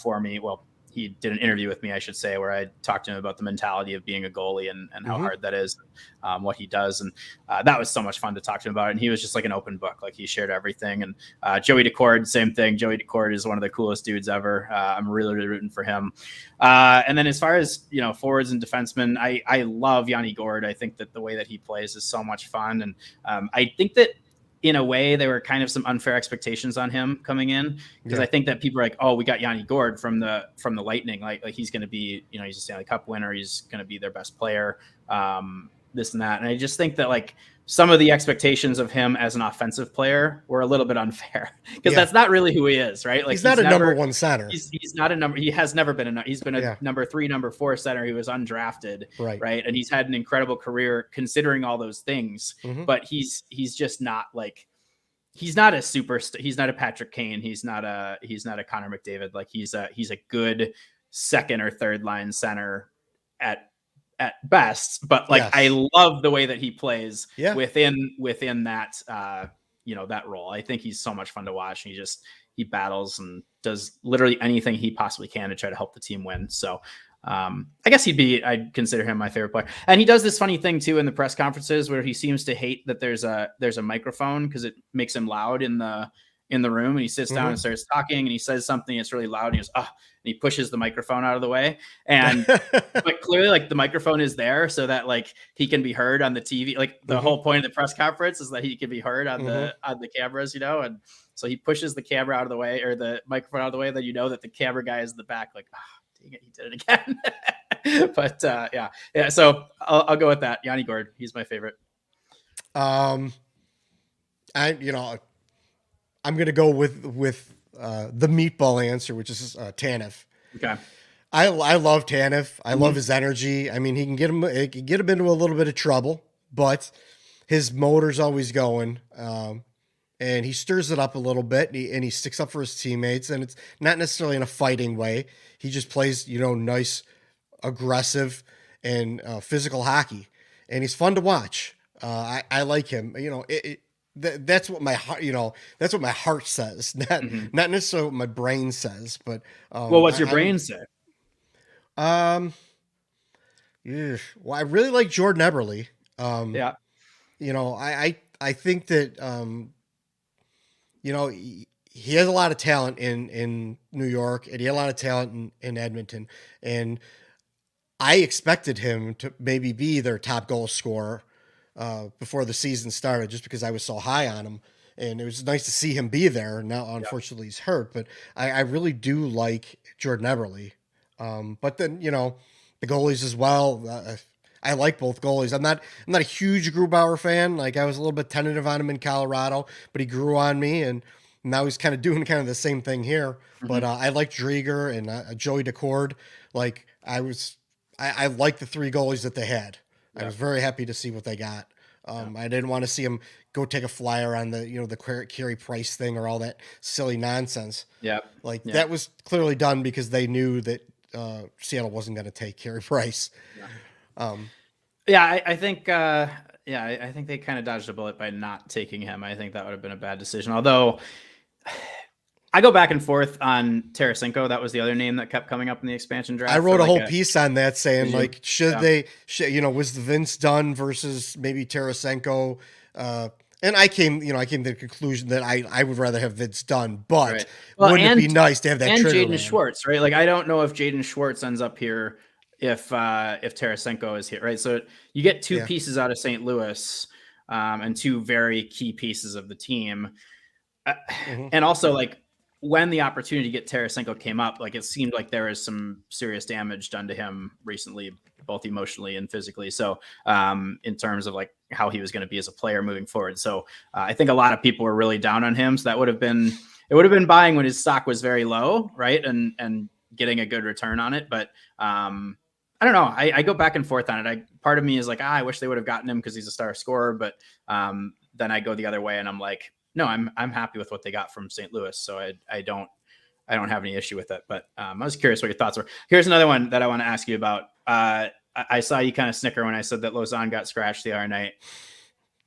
for me. Well, he did an interview with me, I should say, where I talked to him about the mentality of being a goalie and how hard that is, what he does. And that was so much fun to talk to him about. And he was just like an open book. Like he shared everything. And Joey Decord, same thing. Joey Decord is one of the coolest dudes ever. I'm really, really rooting for him. And then as far as, forwards and defensemen, I love Yanni Gourde. I think that the way that he plays is so much fun. And I think that, in a way, there were kind of some unfair expectations on him coming in because I think that people are like, oh, we got Yanni Gourde from the Lightning. Like he's going to be, he's a Stanley Cup winner. He's going to be their best player, this and that. And I just think that like some of the expectations of him as an offensive player were a little bit unfair because that's not really who he is, right? Like he's not a number one center. He's not a number. He has never been he's been a number 3, number 4 center. He was undrafted, right? And he's had an incredible career considering all those things, but he's just not like, he's not a superstar. He's not a Patrick Kane. He's not a Connor McDavid. Like he's a good second or third line center at best, but like I love the way that he plays within that that role. I think he's so much fun to watch. And he battles and does literally anything he possibly can to try to help the team win. So I guess I'd consider him my favorite player. And he does this funny thing too in the press conferences where he seems to hate that there's a microphone because it makes him loud in the room, and he sits down and starts talking and he says something that's really loud and he goes, and he pushes the microphone out of the way. And but clearly like the microphone is there so that like he can be heard on the TV. Like the whole point of the press conference is that he can be heard on the cameras, and so he pushes the camera out of the way or the microphone out of the way, then that the camera guy is in the back like, dang it, he did it again. But yeah. So I'll go with that. Yanni Gourde, he's my favorite. I'm going to go with the meatball answer, which is Tanev. Okay. I love Tanev. I love his energy. I mean, he can get him into a little bit of trouble, but his motor's always going. And he stirs it up a little bit, and he sticks up for his teammates, and it's not necessarily in a fighting way. He just plays, nice, aggressive, and physical hockey, and he's fun to watch. I like him. That's what my heart, that's what my heart says, not necessarily what my brain says. But well, what's your brain say? Yeah. Well, I really like Jordan Eberle. Yeah. I think that he has a lot of talent in New York, and he had a lot of talent in Edmonton, and I expected him to maybe be their top goal scorer before the season started, just because I was so high on him, and it was nice to see him be there. Now, unfortunately, he's hurt, but I really do like Jordan Eberle. But then, the goalies as well. I like both goalies. I'm not a huge Grubauer fan. Like, I was a little bit tentative on him in Colorado, but he grew on me, and now he's kind of doing kind of the same thing here. But I like Drieger and Joey Decord. Like, I like the three goalies that they had. Yeah. I was very happy to see what they got. I didn't want to see him go take a flyer on the Carey Price thing or all that silly nonsense. Yeah. That was clearly done because they knew that Seattle wasn't going to take Carey Price. Yeah. I think I think they kind of dodged a bullet by not taking him. I think that would have been a bad decision. Although I go back and forth on Tarasenko. That was the other name that kept coming up in the expansion draft. I wrote a whole piece on that saying, was the Vince Dunn versus maybe Tarasenko? And I came to the conclusion that I would rather have Vince Dunn, but wouldn't it be nice to have that? And Jaden Schwartz, right? Like, I don't know if Jaden Schwartz ends up here if Tarasenko is here, right? So you get two pieces out of St. Louis, and two very key pieces of the team, and also like, when the opportunity to get Tarasenko came up, like, it seemed like there was some serious damage done to him recently, both emotionally and physically. So in terms of like how he was going to be as a player moving forward. So I think a lot of people were really down on him. So it would have been buying when his stock was very low, right? And getting a good return on it. But I don't know. I go back and forth on it. Part of me is like, I wish they would have gotten him because he's a star scorer. But then I go the other way and I'm like, no, I'm happy with what they got from St. Louis, so I don't have any issue with it. But I was curious what your thoughts were. Here's another one that I want to ask you about. I saw you kind of snicker when I said that Lauzon got scratched the other night.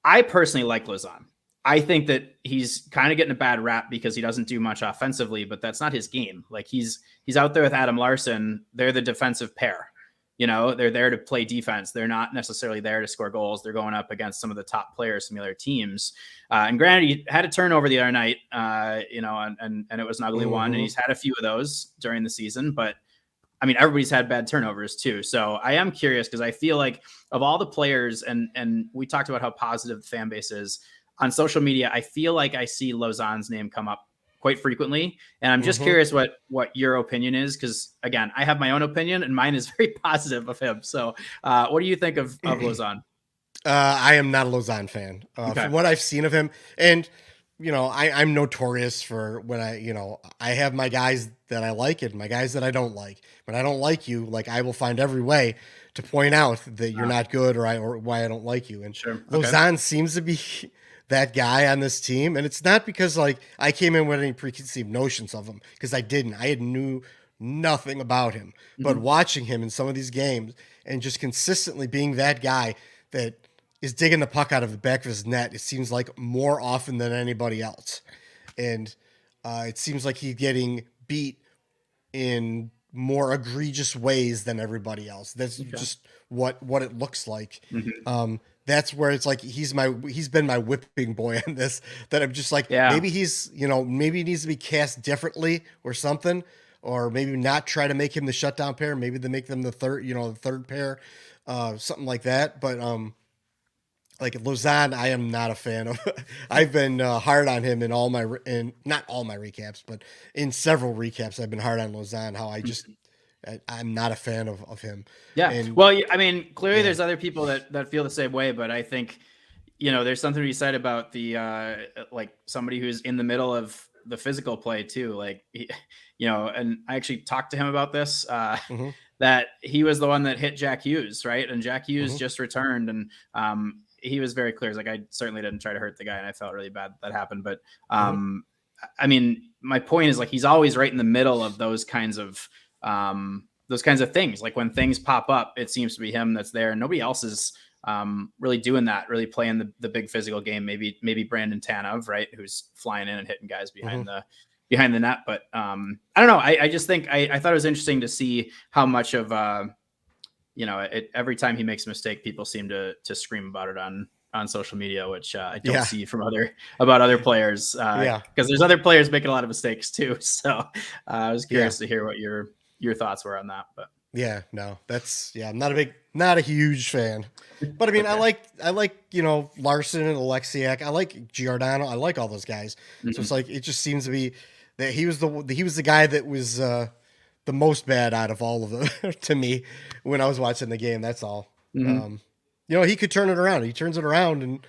I personally like Lauzon. I think that he's kind of getting a bad rap because he doesn't do much offensively, but that's not his game. Like, he's out there with Adam Larson. They're the defensive pair. They're there to play defense. They're not necessarily there to score goals. They're going up against some of the top players from the other teams. And granted, he had a turnover the other night, and it was an ugly one. And he's had a few of those during the season. But, I mean, everybody's had bad turnovers too. So I am curious because I feel like of all the players, and we talked about how positive the fan base is on social media, I feel like I see Lauzon's name come up quite frequently. And I'm just curious what your opinion is. Cause again, I have my own opinion and mine is very positive of him. So what do you think of Lauzon? I am not a Lauzon fan from what I've seen of him. And, I'm notorious for when I have my guys that I like and my guys that I don't like. When I don't like you, like, I will find every way to point out that you're not good or why I don't like you. And Lauzon seems to be that guy on this team. And it's not because like I came in with any preconceived notions of him, because I didn't. I knew nothing about him. But watching him in some of these games and just consistently being that guy that is digging the puck out of the back of his net, it seems like more often than anybody else. And it seems like he's getting beat in more egregious ways than everybody else. That's just what it looks like. That's where it's like he's been my whipping boy on this, that I'm just like, maybe he's, maybe he needs to be cast differently or something, or maybe not try to make him the shutdown pair. Maybe they make them the third pair, something like that. But like Lauzon, I am not a fan of. I've been hard on him in not all my recaps, but in several recaps, I've been hard on Lauzon. How I'm not a fan of him. Yeah. And, well, I mean, clearly there's other people that feel the same way, but I think, there's something to be said about the, like somebody who's in the middle of the physical play too. Like, and I actually talked to him about this, Mm-hmm. that he was the one that hit Jack Hughes, right? And Jack Hughes Mm-hmm. just returned, and he was very clear. He's like, I certainly didn't try to hurt the guy, and I felt really bad that happened. But I mean, my point is, like, he's always right in the middle of those kinds of things. Like, when things pop up, it seems to be him that's there, and nobody else is really doing that, really playing the big physical game. Maybe Brandon Tanev, right, who's flying in and hitting guys behind the net. But I don't know. I just think I thought it was interesting to see how much of every time he makes a mistake, people seem to scream about it on social media, which I don't see from other players. Because there's other players making a lot of mistakes too. So I was curious to hear what your thoughts were on that. But I'm not a huge fan, but I mean, okay. I like Larson and Alexiak. I like Giordano. I like all those guys. Mm-hmm. So it's like, it just seems to be that he was the guy that was the most bad out of all of them to me when I was watching the game. That's all. Mm-hmm. He could turn it around. He turns it around, and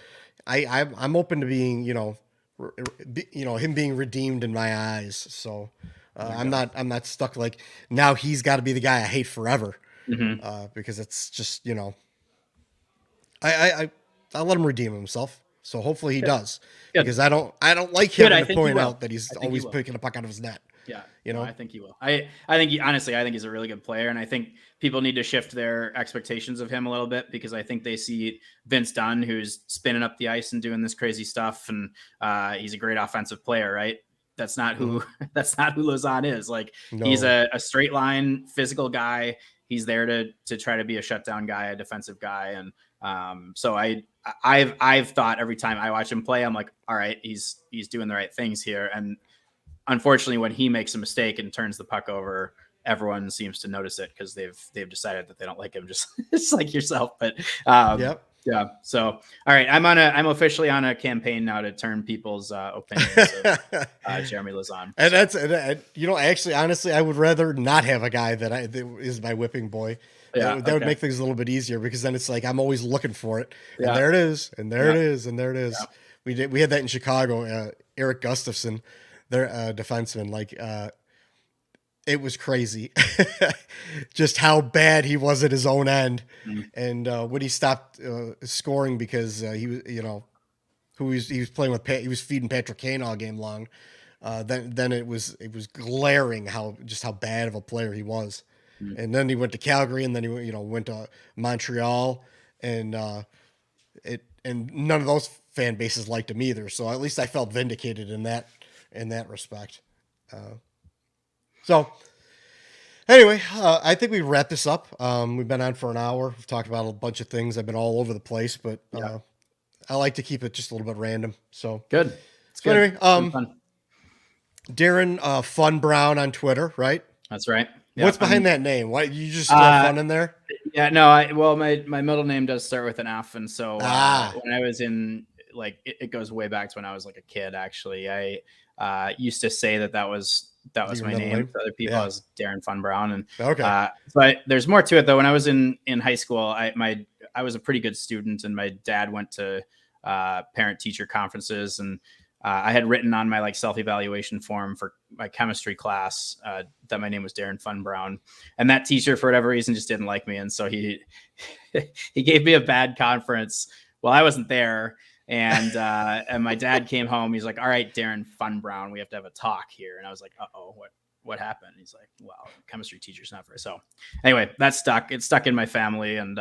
I'm open to being him being redeemed in my eyes. So I'm not stuck like, now he's got to be the guy I hate forever. Mm-hmm. Because it's just, I let him redeem himself. So hopefully he does. Good. Because I don't like him to point out that he's always picking a puck out of his net. Yeah. I think he will. I think he's a really good player. And I think people need to shift their expectations of him a little bit, because I think they see Vince Dunn, who's spinning up the ice and doing this crazy stuff. And he's a great offensive player, right? That's not who Lauzon is. Like, he's a straight line physical guy. He's there to try to be a shutdown guy, a defensive guy. And so I've thought every time I watch him play, I'm like, all right, he's doing the right things here. And unfortunately, when he makes a mistake and turns the puck over, everyone seems to notice it, because they've decided that they don't like him, just like yourself. But yeah. So, all right, I'm officially on a campaign now to turn people's opinions of Jeremy Lauzon. And that's actually, honestly, I would rather not have a guy that is my whipping boy. Yeah, that would make things a little bit easier, because then it's like I'm always looking for it, and there it is, and there it is, and there it is. Yeah. We had that in Chicago. Eric Gustafson, their defenseman, like it was crazy, just how bad he was at his own end, and when he stopped scoring because he was, he was playing with, he was feeding Patrick Kane all game long. Then it was glaring how bad of a player he was. And then he went to Calgary, and then he went to Montreal, and none of those fan bases liked him either. So at least I felt vindicated in that respect. So anyway, I think we wrap this up. We've been on for an hour. We've talked about a bunch of things. I've been all over the place, but I like to keep it just a little bit random. So good. So anyway, Darren Fun Brown on Twitter, right? That's right. Yeah, what's behind that name? Why you just throw fun in there? Yeah, no. My middle name does start with an F, and so when I was in, like, it goes way back to when I was like a kid. Actually, I used to say that was my name to other people. I was Darren Fun Brown, and but there's more to it though. When I was in high school, I was a pretty good student, and my dad went to parent teacher conferences, and I had written on my self-evaluation form for my chemistry class that my name was Darren Fun Brown, and that teacher, for whatever reason, just didn't like me, and so he gave me a bad conference while I wasn't there. And my dad came home. He's like, "All right, Darren Fun Brown, we have to have a talk here." And I was like, "Uh-oh, what happened?" He's like, "Well, chemistry teacher's not for." So anyway, that stuck. It stuck in my family, and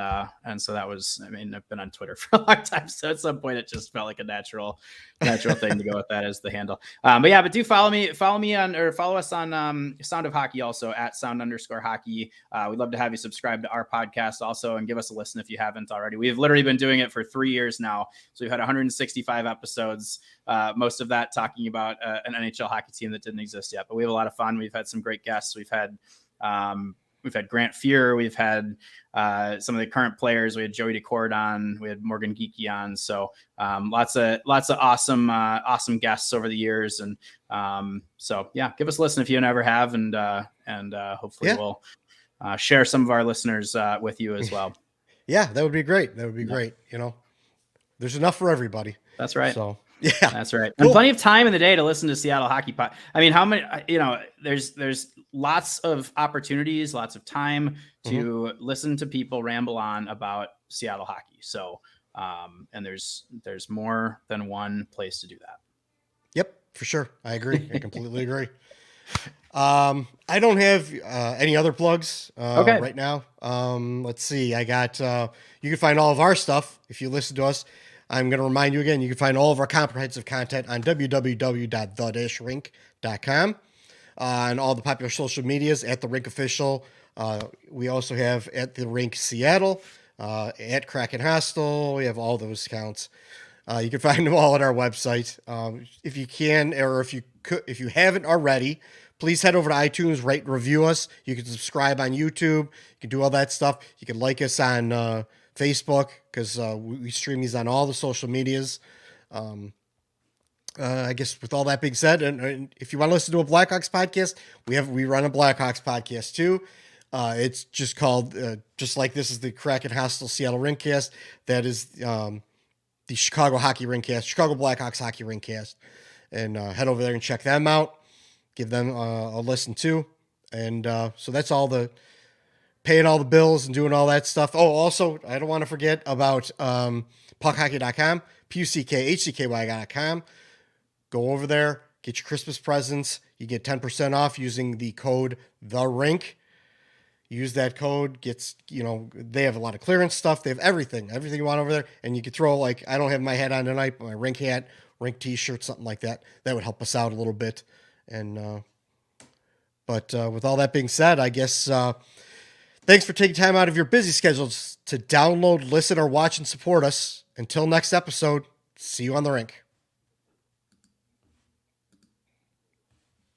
so that was. I mean, I've been on Twitter for a long time, so at some point it just felt like a natural thing to go with that as the handle. But do follow me on, or follow us on Sound of Hockey, also at @sound_hockey. We'd love to have you subscribe to our podcast also, and give us a listen if you haven't already. We've literally been doing it for 3 years now, so we've had 165 episodes. Most of that talking about an NHL hockey team that didn't exist yet, but we have a lot of fun. We've had some great guests. We've had Grant Fuhr. We've had some of the current players. We had Joey Decord on. We had Morgan Geekie on. So lots of awesome guests over the years. And so yeah, give us a listen if you never have, and hopefully we'll share some of our listeners with you as well. Yeah, that would be great. That would be great. There's enough for everybody. That's right. So Yeah. That's right. Cool. And plenty of time in the day to listen to Seattle hockey pod. I mean, how many, there's lots of opportunities, lots of time to listen to people ramble on about Seattle hockey. So, and there's more than one place to do that. Yep, for sure. I agree. I completely agree. I don't have any other plugs right now. Let's see. I got, you can find all of our stuff if you listen to us. I'm going to remind you again, you can find all of our comprehensive content on www.the-rink.com, on all the popular social medias at The Rink Official. We also have at The Rink Seattle, at Kraken Hostel. We have all those accounts. You can find them all at our website. If you can, or if you haven't already, please head over to iTunes, rate and review us. You can subscribe on YouTube. You can do all that stuff. You can like us on Facebook, because we stream these on all the social medias. I guess with all that being said, and if you want to listen to a Blackhawks podcast, we run a Blackhawks podcast too. It's just called, just like this is the Kraken Hostel Seattle Rinkcast. That is the Chicago Hockey Rinkcast, Chicago Blackhawks Hockey Rinkcast. And head over there and check them out. Give them a listen too. And so that's all the paying all the bills and doing all that stuff. Oh, also, I don't want to forget about puckhockey.com, puckhcky.com. Go over there, get your Christmas presents. You get 10% off using the code The-Rink. Use that code. They have a lot of clearance stuff. They have everything you want over there. And you can throw, like, I don't have my hat on tonight, but my Rink hat, Rink t-shirt, something like that. That would help us out a little bit. And, but with all that being said, I guess, thanks for taking time out of your busy schedules to download, listen, or watch and support us. Until next episode, see you on the rink.